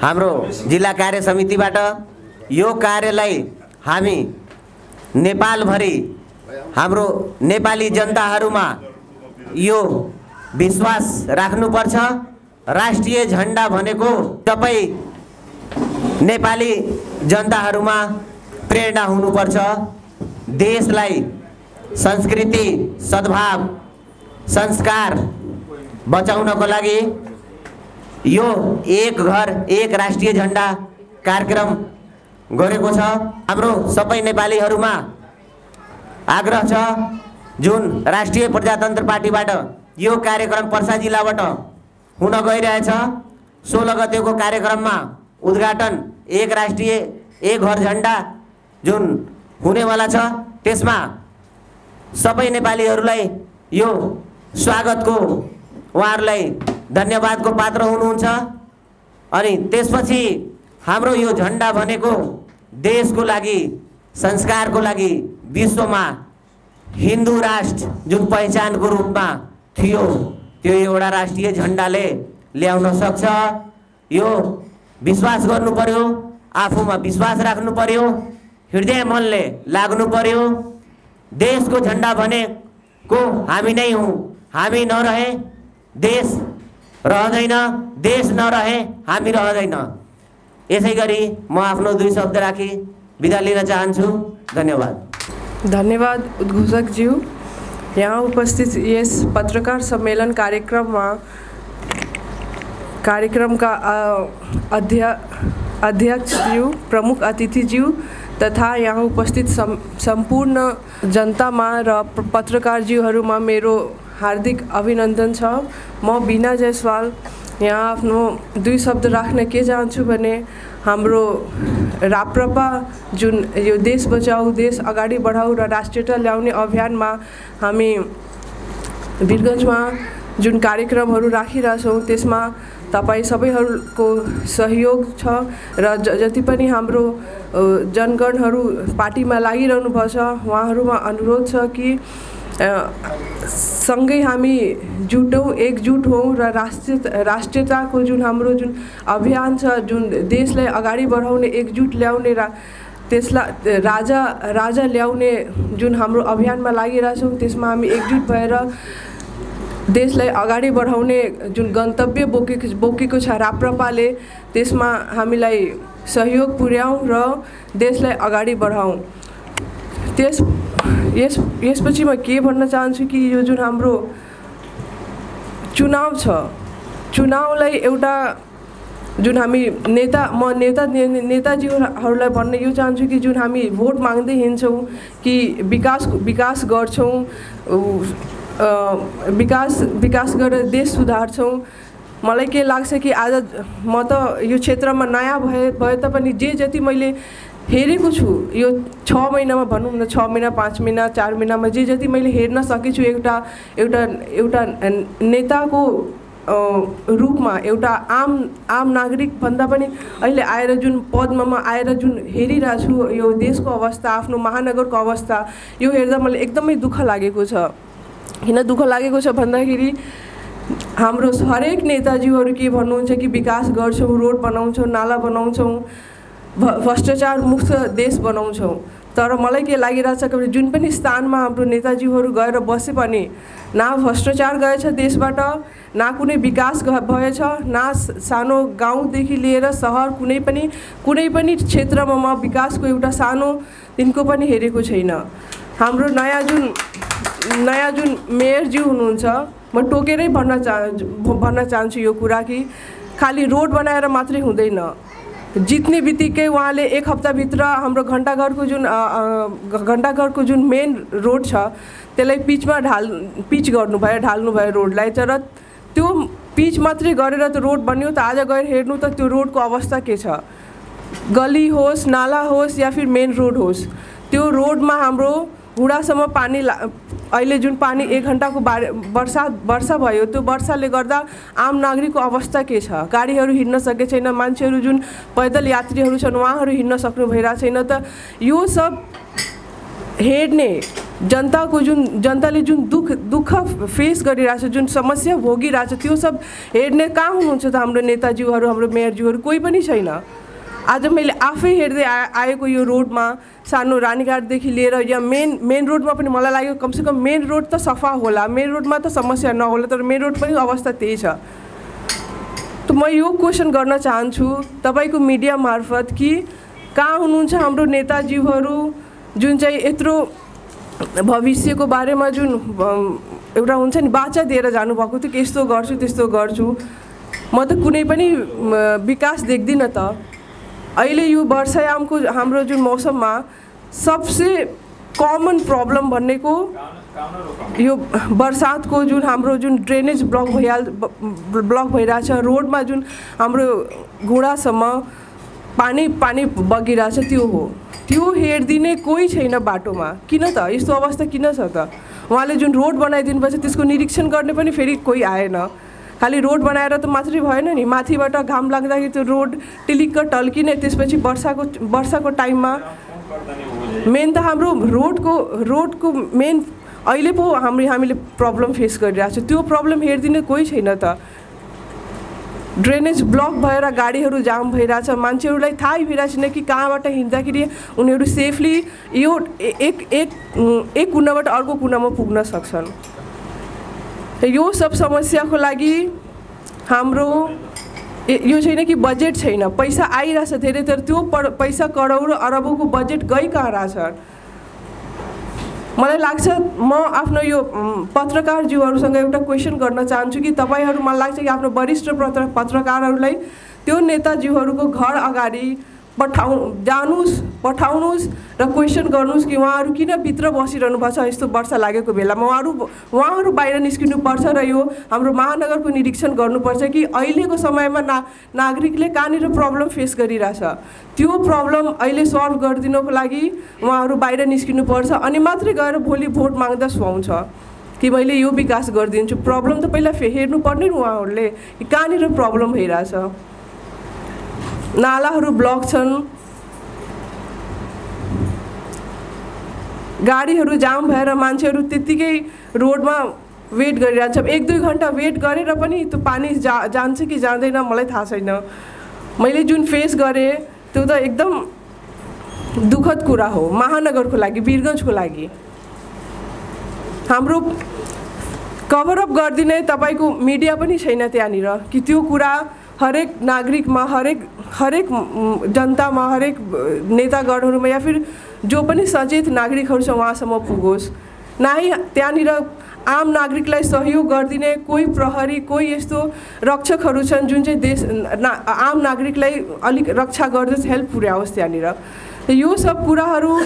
हाम्रो जिल्ला कार्य समितिबाट यो कार्यलाई हामी नेपालभरि हाम्रो नेपाली जनताहरूमा यो विश्वास राख्नुपर्छ। राष्ट्रिय झण्डा भनेको तपाईँ नेपाली जनताहरूमा प्रेरणा हुनुपर्छ। देशलाई संस्कृति, सद्भाव, संस्कार बचाउनको लागि यो एक घर एक राष्ट्रिय झण्डा कार्यक्रम गरेको छ। हाम्रो सबै नेपालीहरूमा आग्रह छ जुन राष्ट्रिय प्रजातन्त्र पार्टीबाट यो कार्यक्रम पर्सा जिल्लाबाट हुन गइरहेछ। 16 गतेको कार्यक्रममा उद्घाटन एक राष्ट्रिय एक घर झण्डा जुन हुनेवाला छ त्यसमा सबै नेपालीहरूलाई यो स्वागतको उहाँहरूलाई धन्यवादको पात्र हुनुहुन्छ। अनि त्यसपछि हाम्रो यो झण्डा भनेको देशको लागि, संस्कारको लागि विश्वमा हिन्दू राष्ट्र जुन पहिचानको रूपमा थियो त्यो एउटा राष्ट्रिय झण्डाले ल्याउन सक्छ। यो विश्वास गर्नु पर्यो, आफूमा विश्वास राख्नु पर्यो, हृदय मनले लाग्नु पर्यो। देशको झण्डा भनेको हामी नै हौं। हामी नरहे देश रहँदैन, देश नरहे हामी रहँदैन। यसैगरी म आफ्नो 2 शब्द राखी बिदा लिन चाहन्छु। धन्यवाद। धन्यवाद उद्घोषकज्यू। यहाँ उपस्थित यस पत्रकार सम्मेलन कार्यक्रमका अध्यक्षज्यू, प्रमुख अतिथिज्यू तथा यहाँ उपस्थित सम्पूर्ण जनतामा र पत्रकारज्यूहरूमा मेरो हार्दिक अभिनन्दन छ। म बिना जयसवाल यहाँ आफ्नो 2 शब्द राख्न के चाहन्छु भने हाम्रो राप्रपा जुन यो देश बचाऊ देश अगाडि बढाऊ र राष्ट्रियता ल्याउने अभियानमा हामी वीरगञ्जमा जुन कार्यक्रमहरू राखिरहेछौँ त्यसमा तपाईँ सबैहरूको सहयोग छ र जति पनि हाम्रो जनगणहरू पार्टीमा लागिरहनु भएको छ उहाँहरूमा अनुरोध छ कि सँगै हामी जुटौँ, एकजुट हौँ र राष्ट्रियताको जुन हाम्रो जुन अभियान छ, जुन देशलाई अगाडि बढाउने एकजुट ल्याउने त्यसलाई राजा ल्याउने जुन हाम्रो अभियानमा लागिरहेछौँ त्यसमा हामी एकजुट भएर देशलाई अगाडि बढाउने जुन गन्तव्य बोकेको छ राप्रपाले त्यसमा हामीलाई सहयोग पुर्याउँ र देशलाई अगाडि बढाउँ। यसपछि म के भन्न चाहन्छु कि यो जुन हाम्रो चुनाव छ, चुनावलाई एउटा जुन हामी नेताजीहरूलाई भन्न यो चाहन्छु कि जुन हामी भोट माग्दै हिँड्छौँ कि विकास गर्छौँ, विकास गरेर देश सुधार्छौँ। मलाई के लाग्छ कि आज म त यो क्षेत्रमा नयाँ भए तापनि जति मैले हेरेको छु यो 6 महिनामा भनौँ न 6 महिना 5 महिना 4 महिनामा जति मैले हेर्न सकेछु एउटा नेताको रूपमा एउटा आम नागरिक भन्दा पनि अहिले आएर जुन पदमा आएर जुन हेरिरहेको छु यो देशको अवस्था, आफ्नो महानगरको अवस्था यो हेर्दा मलाई एकदमै दुःख लागेको छ। किन दुःख लागेको छ भन्दाखेरि हाम्रो हरेक नेताजीहरू के भन्नुहुन्छ कि विकास गर्छौँ, रोड बनाउँछौँ, नाला बनाउँछौँ, भ्रष्टाचार मुक्त देश बनाउँछौँ। तर मलाई के लागिरहेछ कि जुन पनि स्थानमा हाम्रो नेताजीहरू गएर बसे पनि न भ्रष्टाचार गएछ देशबाट, न कुनै विकास भएछ, न सानो गाउँदेखि लिएर सहर कुनै पनि क्षेत्रमा म विकासको एउटा सानो दिनको पनि हेरेको छैन। हाम्रो नयाँ जुन मेयरज्यू हुनुहुन्छ म टोकेरै भन्न चाहन्छु यो कुरा कि खालि रोड बनाएर मात्रै हुँदैन। जित्ने बित्तिकै उहाँले 1 हप्ताभित्र हाम्रो घण्टाघरको जुन मेन रोड छ त्यसलाई पिच गर्नुभयो, ढाल्नुभयो रोडलाई। तर त्यो पिच मात्रै गरेर त रोड बन्यो त आज गएर हेर्नु त त्यो रोडको अवस्था के छ, गली होस्, नाला होस् या फिर मेन रोड होस्, त्यो रोडमा हाम्रो हुँडासम्म पानी अहिले जुन पानी 1 घण्टाको वर्षा भयो त्यो वर्षाले गर्दा आम नागरिकको अवस्था के छ, गाडीहरू हिँड्न सकेको छैन, मान्छेहरू जुन पैदल यात्रीहरू छन् उहाँहरू हिँड्न सक्नु भइरहेको छैन। त यो सब हेर्ने जनताले जुन दुःख फेस गरिरहेछ, जुन समस्या भोगिरहेछ त्यो सब हेर्ने कहाँ हुनुहुन्छ त हाम्रो नेताजीहरू, हाम्रो मेयरज्यूहरू? कोही पनि छैन। आज मैले आफै हेर्दै आएको यो रोडमा सानो रानीघाटदेखि लिएर या मेन रोडमा पनि मलाई लाग्यो कमसेकम मेन रोड त सफा होला, मेन रोडमा त समस्या नहोला, तर मेन रोड पनि अवस्था त्यही छ। त म यो क्वेसन गर्न चाहन्छु तपाईँको मिडिया मार्फत कि कहाँ हुनुहुन्छ हाम्रो नेताजीहरू जुन चाहिँ यत्रो भविष्यको बारेमा जुन एउटा हुन्छ नि बाचा दिएर जानुभएको थियो कि यस्तो गर्छु त्यस्तो गर्छु, म त कुनै पनि विकास देख्दिनँ त। अहिले यो वर्षायामको हाम्रो जुन मौसममा सबसे कमन प्रब्लम भनेको यो बर्सातको जुन हाम्रो जुन ड्रेनेज ब्लक भइरहेछ, रोडमा जुन हाम्रो घुँडासम्म पानी बगिरहेछ त्यो हो। त्यो हेरिदिने कोही छैन बाटोमा। किन त यस्तो अवस्था किन छ त? उहाँले जुन रोड बनाइदिनु भएछ त्यसको निरीक्षण गर्ने पनि फेरि कोही आएन। खालि रोड बनाएर त मात्रै भएन नि, माथिबाट घाम लाग्दाखेरि त्यो रोड टिलिक्क टल्किने, त्यसपछि वर्षाको टाइममा मेन त हाम्रो रोडको मेन अहिले पो हामीले प्रब्लम फेस गरिरहेको छ। त्यो प्रब्लम हेरिदिने कोही छैन त। ड्रेनेज ब्लक भएर गाडीहरू जाम भइरहेछ, मान्छेहरूलाई थाहै भइरहेको छैन कि कहाँबाट हिँड्दाखेरि उनीहरू सेफली यो एक कुनाबाट अर्को कुनामा पुग्न सक्छन्। यो सब समस्याको लागि हाम्रो यो छैन कि बजेट छैन, पैसा आइरहेछ धेरै, तर त्यो पैसा करोड अरबौँको बजेट गइ कहाँ रहेछ? मलाई लाग्छ म आफ्नो यो पत्रकारज्यूहरूसँग एउटा क्वेसन गर्न चाहन्छु कि तपाईँहरू, मलाई लाग्छ कि आफ्नो वरिष्ठ पत्रकारहरूलाई त्यो नेताजीहरूको घर अगाडि पठाउनुहोस् र क्वेसन गर्नुहोस् कि उहाँहरू किन भित्र बसिरहनु भएको छ यस्तो वर्ष लागेको बेलामा उहाँहरू बाहिर निस्किनुपर्छ र यो हाम्रो महानगरको निरीक्षण गर्नुपर्छ कि अहिलेको समयमा नागरिकले कहाँनिर प्रब्लम फेस गरिरहेछ त्यो प्रब्लम अहिले सल्भ गरिदिनको लागि उहाँहरू बाहिर निस्किनुपर्छ अनि मात्रै गएर भोलि भोट माग्दा सुहाउँछ कि मैले यो विकास गरिदिन्छु। प्रब्लम त पहिला हेर्नुपर्ने नि उहाँहरूले कि कहाँनिर प्रब्लम भइरहेछ। नालाहरू ब्लक छन्, गाडीहरू जाम भएर मान्छेहरू त्यत्तिकै रोडमा वेट गरिरहन्छ। 1-2 घन्टा वेट गरेर पनि त्यो पानी जान्छ कि जाँदैन मलाई थाहा छैन। मैले जुन फेस गरेँ त्यो त एकदम दुःखद कुरा हो महानगरको लागि, वीरगञ्जको लागि। हाम्रो कभरअप गरिदिने तपाईँको मिडिया पनि छैन त्यहाँनिर कि त्यो कुरा हरेक नागरिकमा, हरेक जनतामा, हरेक नेतागणहरूमा या फिर जो पनि सचेत नागरिकहरू छ उहाँसम्म पुगोस्। नै त्यहाँनिर आम नागरिकलाई सहयोग गरिदिने कोही प्रहरी, कोही यस्तो रक्षकहरू छन् जुन चाहिँ आम नागरिकलाई अलिक रक्षा गर्दछ, हेल्प पुर्याओस् त्यहाँनिर। यो सब कुराहरू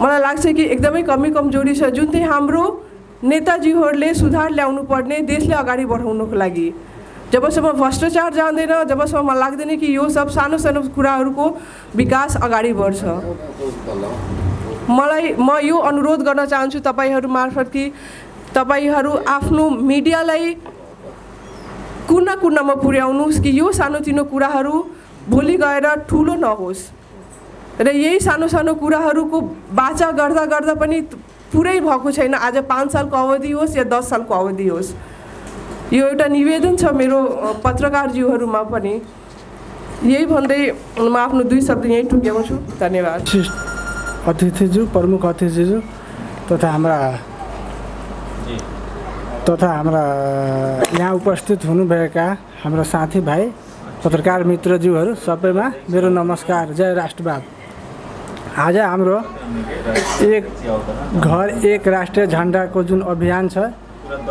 मलाई लाग्छ कि एकदमै कमजोरी छ जुन चाहिँ हाम्रो नेताजीहरूले सुधार ल्याउनु पर्ने देशले अगाडि बढाउनको लागि। जबसम्म भ्रष्टाचार जाँदैन, जबसम्म मलाई लाग्दैन कि यो सब सानो सानो कुराहरूको विकास अगाडि बढ्छ। म यो अनुरोध गर्न चाहन्छु तपाईँहरू मार्फत कि तपाईँहरू आफ्नो मिडियालाई कुना कुनामा पुर्याउनुहोस् कि यो सानोतिनो कुराहरू भोलि गएर ठुलो नहोस् र यही सानो सानो कुराहरूको बाचा गर्दा गर्दा पनि पुरै भएको छैन। आज 5 सालको अवधि होस् या 10 सालको अवधि होस्, यो एउटा निवेदन छ मेरो पत्रकारज्यूहरूमा पनि। यही भन्दै म आफ्नो 2 शब्द यहीँ टुक्याउँछु। धन्यवाद। अतिथिज्यू, प्रमुख अतिथिज्यू तथा हाम्रा यहाँ उपस्थित हुनुभएका हाम्रा साथीभाइ पत्रकार मित्रज्यूहरू सबैमा मेरो नमस्कार, जय राष्ट्रवाद। आज हाम्रो एक घर एक राष्ट्रिय झन्डाको जुन अभियान छ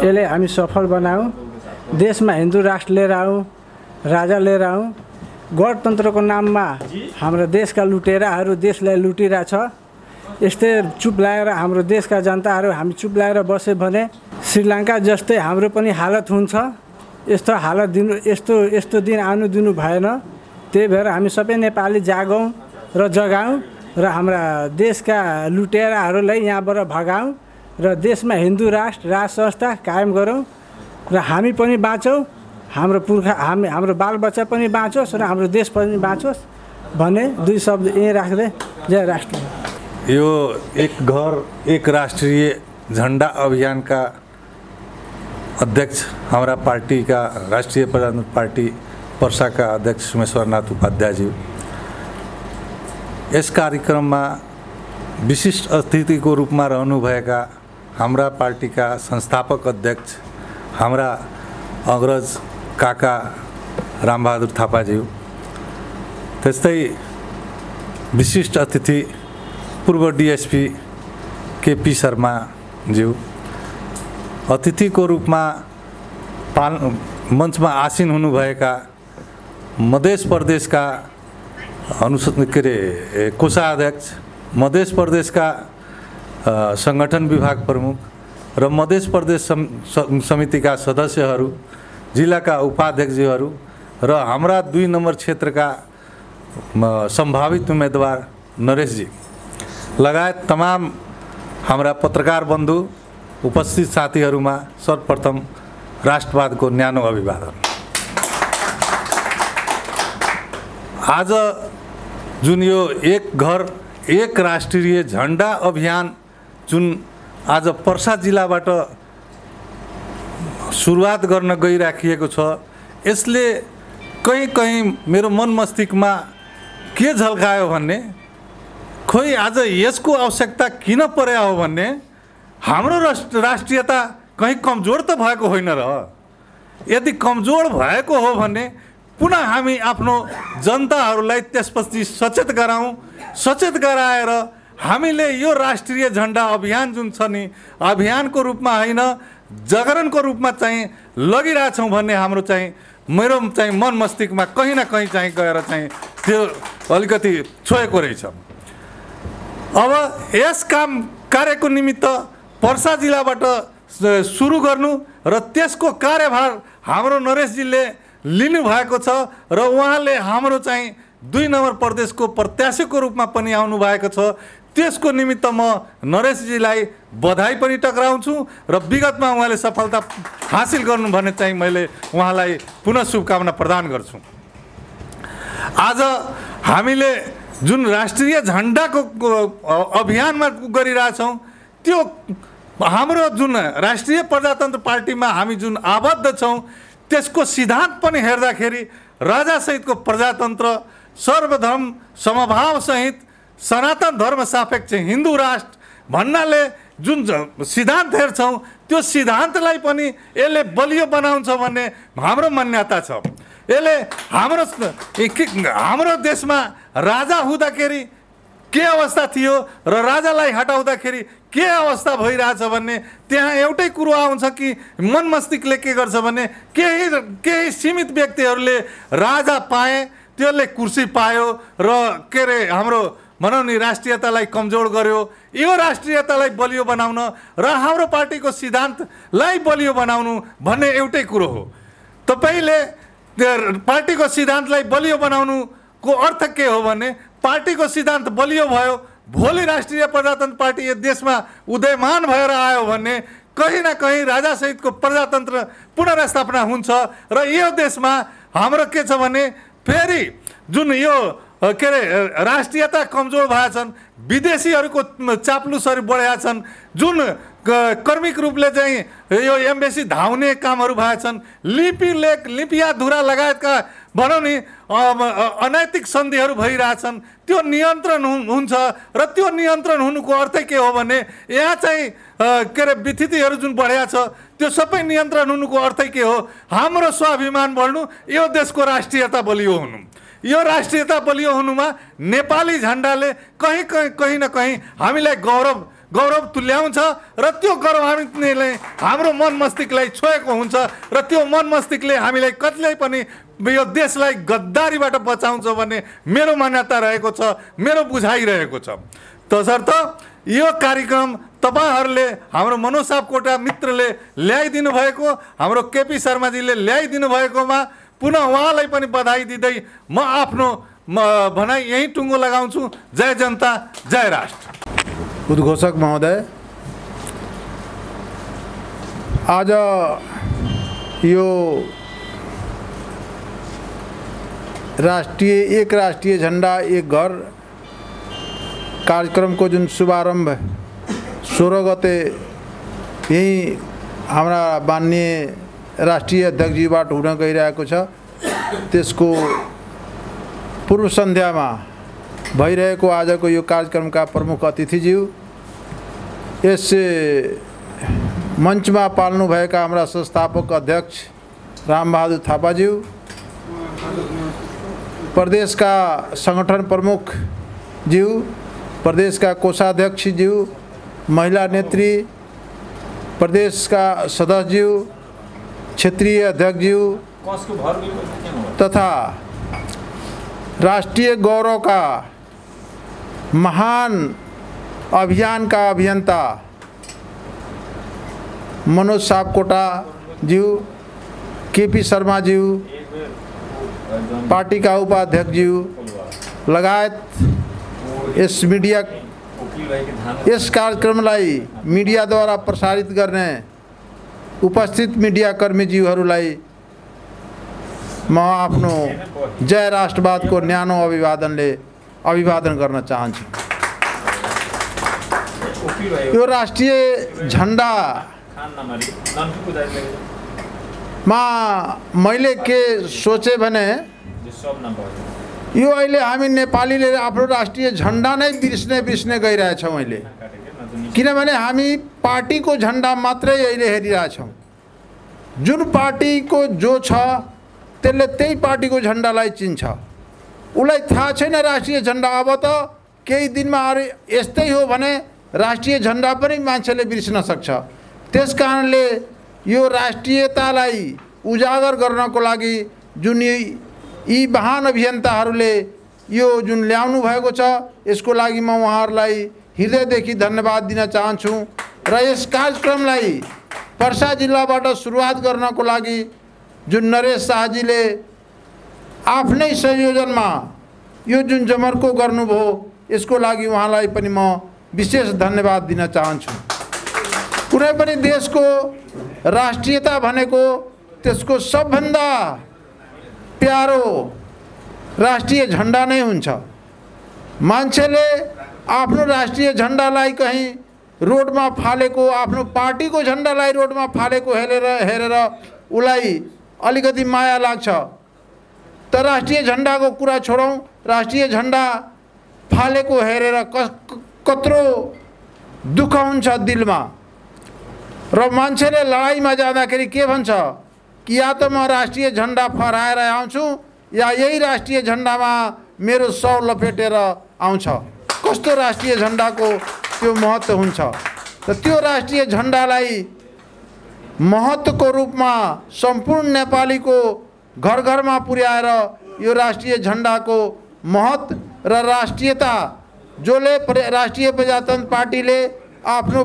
यसले हामी सफल बनायौँ। देशमा हिन्दू राष्ट्र लिएर आउँ, राजा लिएर आउँ। गणतन्त्रको नाममा हाम्रो देशका लुटेराहरू देशलाई लुटिरहेछ। यस्तै चुप लाएर हाम्रो देशका जनताहरू हामी चुप लाएर बस्यो भने श्रीलङ्का जस्तै हाम्रो पनि हालत हुन्छ। यस्तो दिन आउनु दिनु भएन। त्यही भएर हामी सबै नेपाली जागौँ र जगाउँ र हाम्रा देशका लुटेराहरूलाई यहाँबाट भगाउँ र देशमा हिन्दू राष्ट्र राज संस्था कायम गरौँ र हामी पनि बाँचौँ, हाम्रो बालबच्चा पनि बाँचोस् र हाम्रो देश पनि बाँचोस् भन्ने 2 शब्द यहीँ राख्दै जय राष्ट्र। यो एक घर एक राष्ट्रिय झंडा अभियान का अध्यक्ष हमारा पार्टी का राष्ट्रीय प्रजातंत्र पार्टी पर्सा का अध्यक्ष सोमेश्वरनाथ उपाध्याय जी, इस कार्यक्रम में विशिष्ट अतिथि को रूप में रहनुभएका हाम्रा पार्टी का संस्थापक अध्यक्ष हाम्रा अग्रज काका रामबहादुर थापाज्यू, त्यस्तै विशिष्ट अतिथि पूर्व डीएसपी केपी शर्मा ज्यू, अतिथि को रूप में मंच में आसीन हुनुभएका मध्य प्रदेश का कोषाध्यक्ष, मध्य प्रदेश का संगठन विभाग प्रमुख र मध्य प्रदेश समिति का सदस्यहरू, जिला का उपाध्यक्षहरू र हाम्रा 2 नंबर क्षेत्र का संभावित उम्मेदवार नरेश जी लगायत तमाम हाम्रा पत्रकार बंधु उपस्थित साथीहरूमा सर्वप्रथम राष्ट्रवाद को न्यानो अभिवादन। आज जुन यो एक घर एक राष्ट्रिय झंडा अभियान जुन आज पर्सा जिल्लाबाट सुरुवात गर्न गइराखिएको छ, यसले कहीं मेरो मन मस्तिष्कमा के झल्कायो भन्ने, खोइ आज यसको आवश्यकता किन पर्या हो भन्ने, हाम्रो राष्ट्रियता कहीं कमजोर त भएको होइन र? यदि कमजोर भएको हो भने पुनः हामी आफ्नो जनताहरूलाई त्यसपछि सचेत गराउँ। सचेत गराएर हामीले यो राष्ट्रिय झण्डा अभियान जुन छ नि, अभियानको रूपमा होइन जागरणको रूपमा चाहिँ लगिरहेछौँ भन्ने हाम्रो चाहिँ मेरो चाहिँ मन मस्तिष्कमा कहीँ न कहीँ चाहिँ गएर चाहिँ त्यो अलिकति छोएको रहेछ। अब यस कार्यको निमित्त पर्सा जिल्लाबाट सुरु गर्नु र त्यसको कार्यभार हाम्रो नरेशजीले लिनुभएको छ र उहाँले हाम्रो चाहिँ 2 नम्बर प्रदेशको प्रत्याशीको रूपमा पनि आउनु भएको छ। त्यसको निमित्त म नरेशजीलाई बधाई पनि टक्राउँछु र विगतमा उहाँले सफलता हासिल गर्नु भने चाहिँ मैले उहाँलाई पुनः शुभकामना प्रदान गर्छु। आज हामीले जुन राष्ट्रिय झन्डाको अभियानमा गरिरहेछौँ त्यो हाम्रो जुन राष्ट्रिय प्रजातन्त्र पार्टीमा हामी जुन आबद्ध छौँ त्यसको सिद्धान्त पनि हेर्दाखेरि राजासहितको प्रजातन्त्र, सर्वधर्म समभाव सहित सनातन धर्म सापेक्ष हिन्दू राष्ट्र भन्नाले जुन सिद्धान्त हेर्छौँ त्यो सिद्धान्तलाई पनि यसले बलियो बनाउँछ भन्ने हाम्रो मान्यता छ। यसले हाम्रो देशमा राजा हुँदाखेरि के अवस्था थियो र राजालाई हटाउँदाखेरि के अवस्था भइरहेछ भन्ने त्यहाँ एउटै कुरो आउँछ कि मन मस्तिष्कले के गर्छ भने केही सीमित व्यक्तिहरूले राजा पाए, त्यसले कुर्सी पायो र के अरे हाम्रो भनौँ नि राष्ट्रियतालाई कमजोर गर्यो। यो राष्ट्रियतालाई बलियो बनाउन र हाम्रो पार्टीको सिद्धान्तलाई बलियो बनाउनु भन्ने एउटै कुरो हो। तपाईँले पार्टीको सिद्धान्तलाई बलियो बनाउनुको अर्थ के हो भने पार्टीको सिद्धान्त बलियो भयो, भोलि राष्ट्रिय प्रजातन्त्र पार्टी यो देशमा उदयमान भएर आयो भने कहीँ न कहीँ राजासहितको प्रजातन्त्र पुनर्स्थापना हुन्छ र यो देशमा हाम्रो के छ भने फेरि जुन यो के अरे राष्ट्रियता कमजोर भएछन्, विदेशीहरूको चाप्लुसहरू बढेका छन्, जुन कर्मिक रूपले चाहिँ यो एम्बेसी धाउने कामहरू भएछन्, लिपिया धुरा लगायतका भनौँ नि अनैतिक सन्धिहरू भइरहेछन्, त्यो नियन्त्रण हुन्छ र त्यो नियन्त्रण हुनुको अर्थ के हो भने यहाँ चाहिँ के अरे विथितिहरू जुन बढेको छ त्यो सबै नियन्त्रण हुनुको अर्थ के हो, हाम्रो स्वाभिमान बढ्नु, यो देशको राष्ट्रियता बलियो हुनु। यो राष्ट्रियता बलियो हुनुमा नेपाली झन्डाले कहीँ न कहीँ हामीलाई गौरव तुल्याउँछ र त्यो गौरव हामीले हाम्रो मन मस्तिष्कलाई छोएको हुन्छ र त्यो मन मस्तिष्कले हामीलाई कतिलाई पनि यो देशलाई गद्दारीबाट बचाउँछ भन्ने मेरो मान्यता रहेको छ, मेरो बुझाइ रहेको छ। तसर्थ यो कार्यक्रम तपाईहरूले हाम्रो मनोज सापकोटा मित्रले ल्याइदिनु भएको, हाम्रो केपी शर्माजीले ल्याइदिनु भएकोमा पुनः उहाँलाई पनि बधाई दिँदै म आफ्नो भनाइ यही टुङ्गो लगाउँछु। जय जनता, जय राष्ट्र। उद्घोषक महोदय, आज यो एक राष्ट्रिय झंडा एक घर कार्यक्रम को जुन शुभारंभ 16 गते यही हाम्रा माननीय राष्ट्रिय अध्यक्षजीबाट हुन गइरहेको छ। त्यसको पूर्व सन्ध्यामा भइरहेको आजको यो कार्यक्रमका प्रमुख अतिथिज्यू, यस मञ्चमा पाल्नुभएका हाम्रा संस्थापक अध्यक्ष रामबहादुर थापाज्यू, प्रदेशका संगठन प्रमुख ज्यू, प्रदेशका कोषाध्यक्षज्यू, महिला नेत्री, प्रदेशका सदस्यज्यू, क्षेत्रीय अध्यक्षज्यू तथा राष्ट्रीय गौरव का महान अभियान का अभियंता मनोज सापकोटा ज्यू, केपी शर्मा ज्यू, पार्टी का उपाध्यक्ष ज्यू लगायत इस कार्यक्रमलाई मिडियाद्वारा प्रसारित गर्ने उपस्थित मीडियाकर्मी ज्यूहरूलाई म आफ्नो जय राष्ट्रवादको न्यानो अभिवादन गर्न चाहन्छु। यो राष्ट्रिय झण्डा मा मैले के सोचे भने यो अहिले हामी नेपालीले आफ्नो राष्ट्रिय झण्डा नै बिर्स्ने गइरहेछौँ अहिले, किनभने हामी पार्टीको झण्डा मात्रै अहिले हेरिरहेछौँ। जुन पार्टीको जो छ त्यसले त्यही पार्टीको झण्डालाई चिन्छ, उसलाई थाहा छैन राष्ट्रिय झण्डा। अब त केही दिनमा यस्तै हो भने राष्ट्रिय झण्डा पनि मान्छेले बिर्सन सक्छ। त्यसकारणले यो राष्ट्रियतालाई उजागर गर्नको लागि जुन यी महान अभियन्ताहरूले यो जुन ल्याउनु भएको छ यसको लागि म उहाँहरूलाई हृदयदेखि धन्यवाद दिन चाहन्छु र यस कार्यक्रमलाई पर्सा जिल्लाबाट सुरुवात गर्नको लागि जुन नरेश शाहजीले आफ्नै संयोजनमा यो जुन जमर्को गर्नुभयो यसको लागि उहाँलाई पनि म विशेष धन्यवाद दिन चाहन्छु। कुनै पनि देशको राष्ट्रियता भनेको त्यसको सबभन्दा प्यारो राष्ट्रिय झन्डा नै हुन्छ। मान्छेले आफ्नो राष्ट्रिय झन्डालाई कहीँ रोडमा फालेको, आफ्नो पार्टीको झन्डालाई रोडमा फालेको हेरेर उसलाई अलिकति माया लाग्छ। तर राष्ट्रिय झन्डाको कुरा छोडौँ, राष्ट्रिय झन्डा फालेको हेरेर कत्रो दुःख हुन्छ दिलमा। र मान्छेले लडाइँमा जाँदाखेरि के भन्छ कि या त म राष्ट्रिय झन्डा फहराएर आउँछु या यही राष्ट्रिय झन्डामा मेरो शव लपेटेर आउँछ। कस्तो राष्ट्रिय झन्डाको त्यो महत्त्व हुन्छ। र त्यो राष्ट्रिय झन्डालाई महत्त्वको रूपमा सम्पूर्ण नेपालीको घर घरमा पुर्याएर यो राष्ट्रिय झन्डाको महत्त्व र राष्ट्रियता जसले राष्ट्रिय प्रजातन्त्र पार्टीले आफ्नो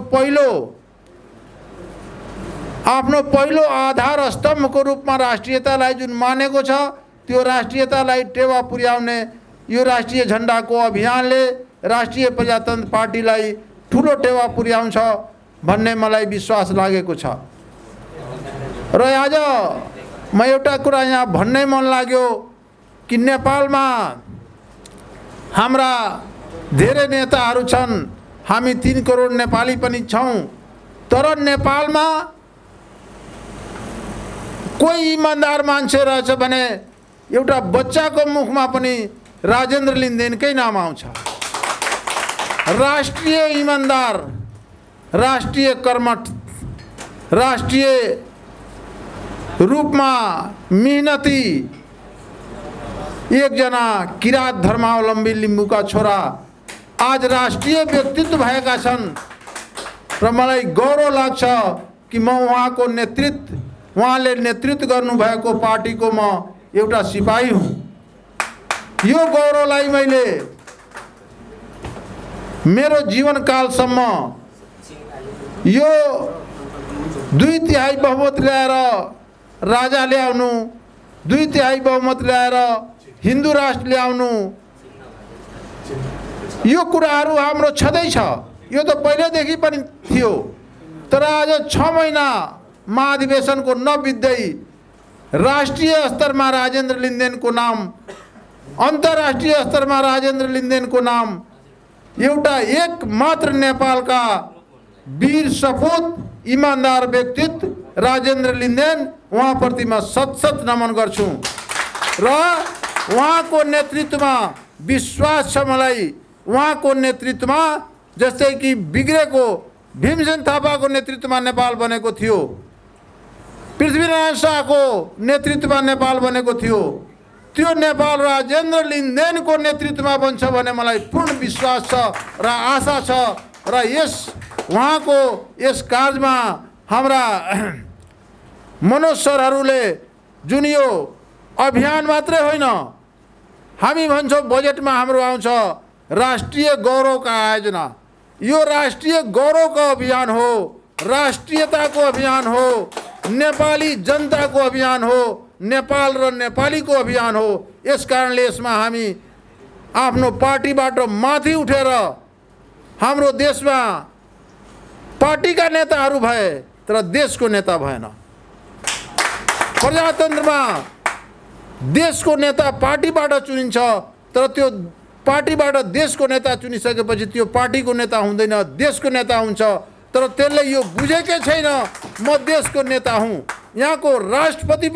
पहिलो आधार स्तम्भको रूपमा राष्ट्रियतालाई जुन मानेको छ त्यो राष्ट्रियतालाई टेवा पुर्याउने यो राष्ट्रिय झन्डाको अभियानले राष्ट्रिय प्रजातन्त्र पार्टीलाई ठुलो टेवा पुर्याउँछ भन्ने मलाई विश्वास लागेको छ। र आज म एउटा कुरा यहाँ भन्नै मन लाग्यो कि नेपालमा हाम्रा धेरै नेताहरू छन्, हामी 3 करोड नेपाली पनि छौँ। तर नेपालमा कोही इमान्दार मान्छे रहेछ भने एउटा बच्चाको मुखमा पनि राजेन्द्र लिन्देनकै नाम आउँछ। राष्ट्रिय इमान्दार, राष्ट्रिय कर्मठ, राष्ट्रिय रूपमा मेहनती एकजना किरात धर्मावलम्बी लिम्बूका छोरा आज राष्ट्रिय व्यक्तित्व भएका छन्। र मलाई गौरव लाग्छ कि म उहाँको उहाँले नेतृत्व गर्नुभएको पार्टीको म एउटा सिपाही हुँ। यो गौरवलाई मैले मेरो जीवनकालसम्म यो 2/3 बहुमत ल्याएर राजा ल्याउनु, 2/3 बहुमत ल्याएर हिन्दू राष्ट्र ल्याउनु, यो कुराहरू हाम्रो छँदैछ। यो त पहिलेदेखि पनि थियो। तर आज 6 महिना महाधिवेशनको नबित्दै राष्ट्रिय स्तरमा राजेन्द्र लिन्देनको नाम, अन्तर्राष्ट्रिय स्तरमा राजेन्द्र लिन्देनको नाम, एउटा एक मात्र नेपालका वीर सपूत इमान्दार व्यक्तित्व राजेन्द्र लिन्देन, उहाँप्रति म सत नमन गर्छु। र उहाँको नेतृत्वमा विश्वास छ मलाई। उहाँको नेतृत्वमा जस्तै कि बिग्रेको भीमसेन थापाको नेतृत्वमा नेपाल बनेको थियो, पृथ्वीनारायण शाहको नेतृत्वमा नेपाल बनेको थियो, त्यो नेपाल राजेन्द्र लिन्देनको नेतृत्वमा बन्छ भने मलाई पूर्ण विश्वास छ र आशा छ। र उहाँको यस कार्यमा हाम्रा मनोज सरहरूले जुन यो अभियान मात्रै होइन, हामी भन्छौँ बजेटमा हाम्रो आउँछ राष्ट्रिय गौरवका आयोजना। यो राष्ट्रिय गौरवको अभियान हो, राष्ट्रियताको अभियान हो, नेपाली जनताको अभियान हो, नेपाल र नेपालीको अभियान हो। यस कारणले यसमा हामी आफ्नो पार्टीबाट माथि उठेर हाम्रो देशमा पार्टीका नेताहरू भए तर देशको नेता भएन। प्रजातन्त्रमा देशको नेता पार्टीबाट चुनिन्छ, तर त्यो पार्टीबाट देशको नेता चुनिसकेपछि त्यो पार्टीको नेता हुँदैन, देशको नेता हुन्छ। तर त्यसले यो बुझेकै छैन म देशको नेता हुँ। यहाँको राष्ट्रपति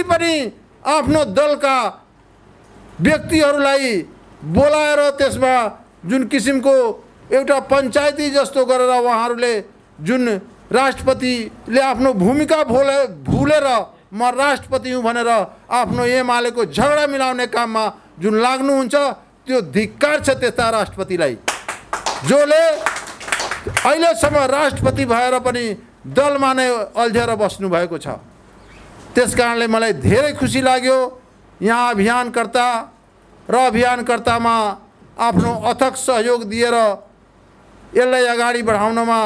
पनि आफ्नो दलका व्यक्तिहरूलाई बोलाएर त्यसमा जुन किसिमको एउटा पञ्चायती जस्तो गरेर उहाँहरूले जुन राष्ट्रपतिले आफ्नो भूमिका भुलेर म राष्ट्रपति हुँ भनेर आफ्नो एमालेको झगडा मिलाउने काममा जुन लाग्नुहुन्छ त्यो धिक्कार छ त्यस्ता राष्ट्रपतिलाई, जसले अहिलेसम्म राष्ट्रपति भएर पनि दलमा नै अल्झेर बस्नु भएको छ। त्यस कारणले मलाई धेरै खुसी लाग्यो यहाँ अभियानकर्ता र अभियानकर्तामा आफ्नो अथक सहयोग दिएर यसलाई अगाडि बढाउनमा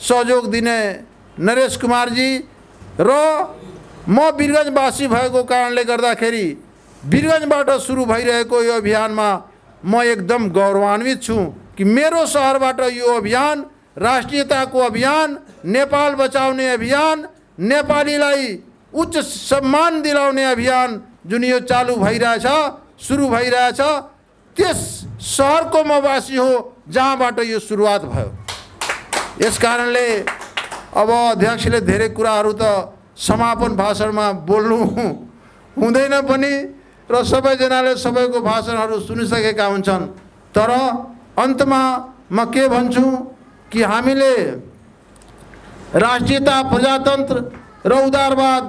सहयोग दिने नरेश कुमारजी र म वीरगञ्जवासी भएको कारणले गर्दाखेरि वीरगञ्जबाट सुरु भइरहेको यो अभियानमा म एकदम गौरवान्वित छु कि मेरो सहरबाट यो अभियान राष्ट्रियताको अभियान, नेपाल बचाउने अभियान, नेपालीलाई उच्च सम्मान दिलाउने अभियान जुन यो चालु भइरहेछ, सुरु भइरहेछ, त्यस सहरको म वासी हो जहाँबाट यो सुरुवात भयो। यस कारणले अब अध्यक्षले धेरै कुराहरू त समापन भाषणमा बोल्नु हुँदैन पनि र सबैजनाले सबैको भाषणहरू सुनिसकेका हुन्छन्, तर अन्तमा म के भन्छु कि हामीले राष्ट्रियता, प्रजातन्त्र र उदारवाद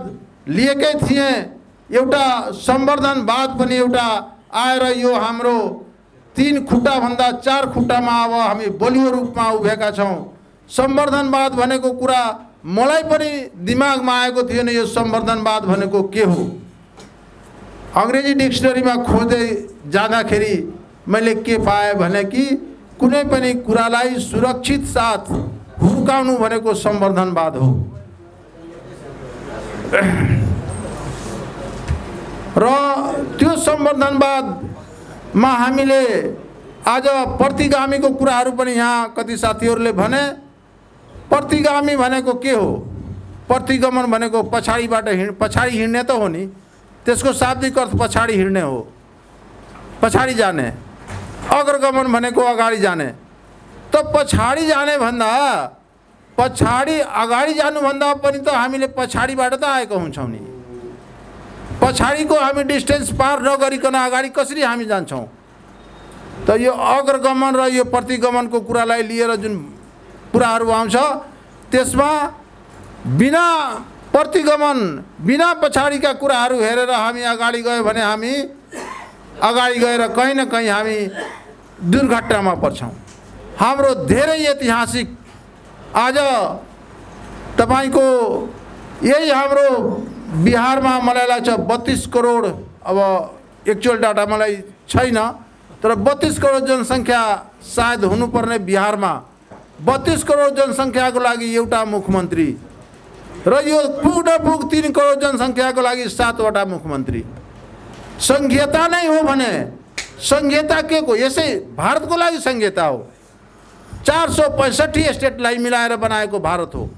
लिएकै थिए, एउटा संवर्धनवाद पनि एउटा आएर यो हाम्रो 3 खुट्टाभन्दा 4 खुट्टामा अब हामी बलियो रूपमा उभिएका छौँ। संवर्धनवाद भनेको कुरा मलाई पनि दिमागमा आएको थिएन, यो संवर्धनवाद भनेको के हो। अंग्रेजी डिक्सनरीमा खोज्दै जाँदाखेरि मैले के पाएँ भने कि कुनै पनि कुरालाई सुरक्षित साथ हुर्काउनु भनेको संवर्धनवाद हो र त्यो संवर्धनवादमा हामीले आज प्रतिगामीको कुराहरू पनि यहाँ कति साथीहरूले भने। प्रतिगामी भनेको के हो? प्रतिगमन भनेको पछाडि हिँड्ने त हो नि, त्यसको शाब्दिक अर्थ पछाडि हिँड्ने हो, पछाडि जाने। अग्रगमन भनेको अगाडि जाने। त पछाडि जाने भन्दा पछाडि अगाडि जानुभन्दा पनि त हामीले पछाडिबाट त आएको हुन्छौँ नि। पछाडिको हामी डिस्टेन्स पार नगरिकन अगाडि कसरी हामी जान्छौँ? त यो अग्रगमन र यो प्रतिगमनको कुरालाई लिएर जुन कुराहरू आउँछ त्यसमा बिना प्रतिगमन, बिना पछाडिका कुराहरू हेरेर हामी अगाडि गयो भने हामी अगाडि गएर कहीँ न कहीँ हामी दुर्घटनामा पर्छौँ। हाम्रो धेरै ऐतिहासिक आज तपाईको यही हाम्रो बिहारमा मलाई लाग्छ 32 करोड, अब एक्चुअल डाटा मलाई छैन, तर 32 करोड जनसङ्ख्या सायद हुनुपर्ने बिहारमा 32 करोड जनसङ्ख्याको लागि एउटा मुख्यमन्त्री र यो पुग 3 करोड जनसङ्ख्याको लागि 7 वटा मुख्यमन्त्री। संघीयता नै हो भने संघीयता के को? यसै भारतको लागि संघीयता हो। 465 स्टेटलाई मिलाएर बनाएको भारत हो।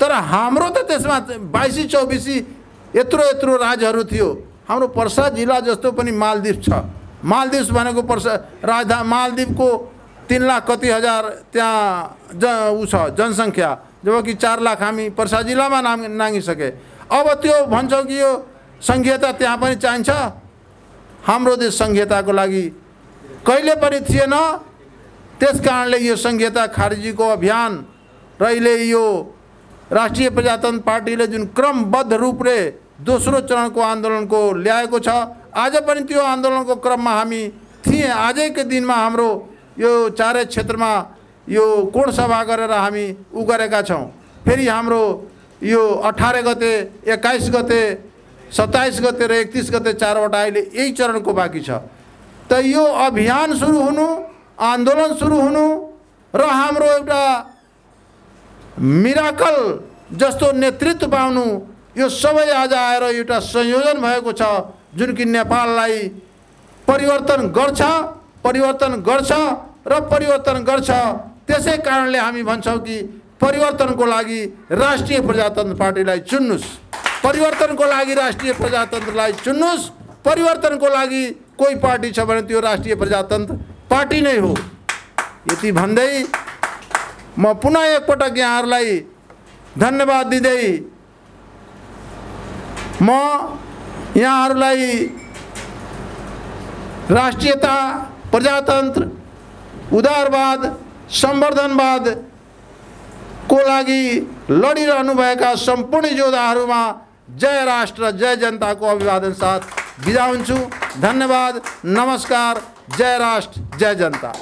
तर हाम्रो त त्यसमा 22-24 यत्रो राज्यहरू थियो। हाम्रो पर्सा जिल्ला जस्तो पनि मालदिव छ। मालदिव्स भनेको राजधानी मालदिवको 3 लाख कति हजार त्यहाँ उ छ जनसङ्ख्या, जबकि 4 लाख हामी पर्सा जिल्लामा नागिसके। अब त्यो भन्छौँ कि यो संघीयता त्यहाँ पनि चाहिन्छ। हाम्रो देश संघीयताको लागि कहिले पनि थिएन। त्यस कारणले यो संघीयता खारिजीको अभियान र अहिले यो राष्ट्रिय प्रजातन्त्र पार्टीले जुन क्रमबद्ध रूपले दोस्रो चरणको आन्दोलनको ल्याएको छ, आज पनि त्यो आन्दोलनको क्रममा हामी थिए। आजैको दिनमा हाम्रो यो चारै क्षेत्रमा यो कोण सभा गरेर हामी उ गरेका छौँ। फेरि हाम्रो यो 18 गते, 21 गते, 27 गते र 31 गते 4 वटा अहिले यही चरणको बाँकी छ। त यो अभियान सुरु हुनु, आन्दोलन सुरु हुनु र हाम्रो एउटा मिराकल जस्तो नेतृत्व पाउनु, यो सबै आज आएर एउटा संयोजन भएको छ जुन कि नेपाललाई परिवर्तन गर्छ र परिवर्तन गर्छ। त्यसै कारणले हामी भन्छौँ कि परिवर्तनको लागि राष्ट्रिय प्रजातन्त्र पार्टीलाई चुन्नुस्, परिवर्तनको लागि राष्ट्रिय प्रजातन्त्रलाई चुन्नुस्। परिवर्तनको लागि कोही पार्टी छ भने त्यो राष्ट्रिय प्रजातन्त्र पार्टी नै हो। यति भन्दै म पुनः एकपटक यहाँहरूलाई धन्यवाद दिँदै म यहाँहरूलाई राष्ट्रियता, प्रजातन्त्र, उदारवाद, संवर्धनवाद को लागि लडिरहनुभएका सम्पूर्ण योद्धाहरूमा जय राष्ट्र, जय जनताको अभिवादन साथ बिदा हुन्छु। धन्यवाद, नमस्कार, जय राष्ट्र, जय जनता।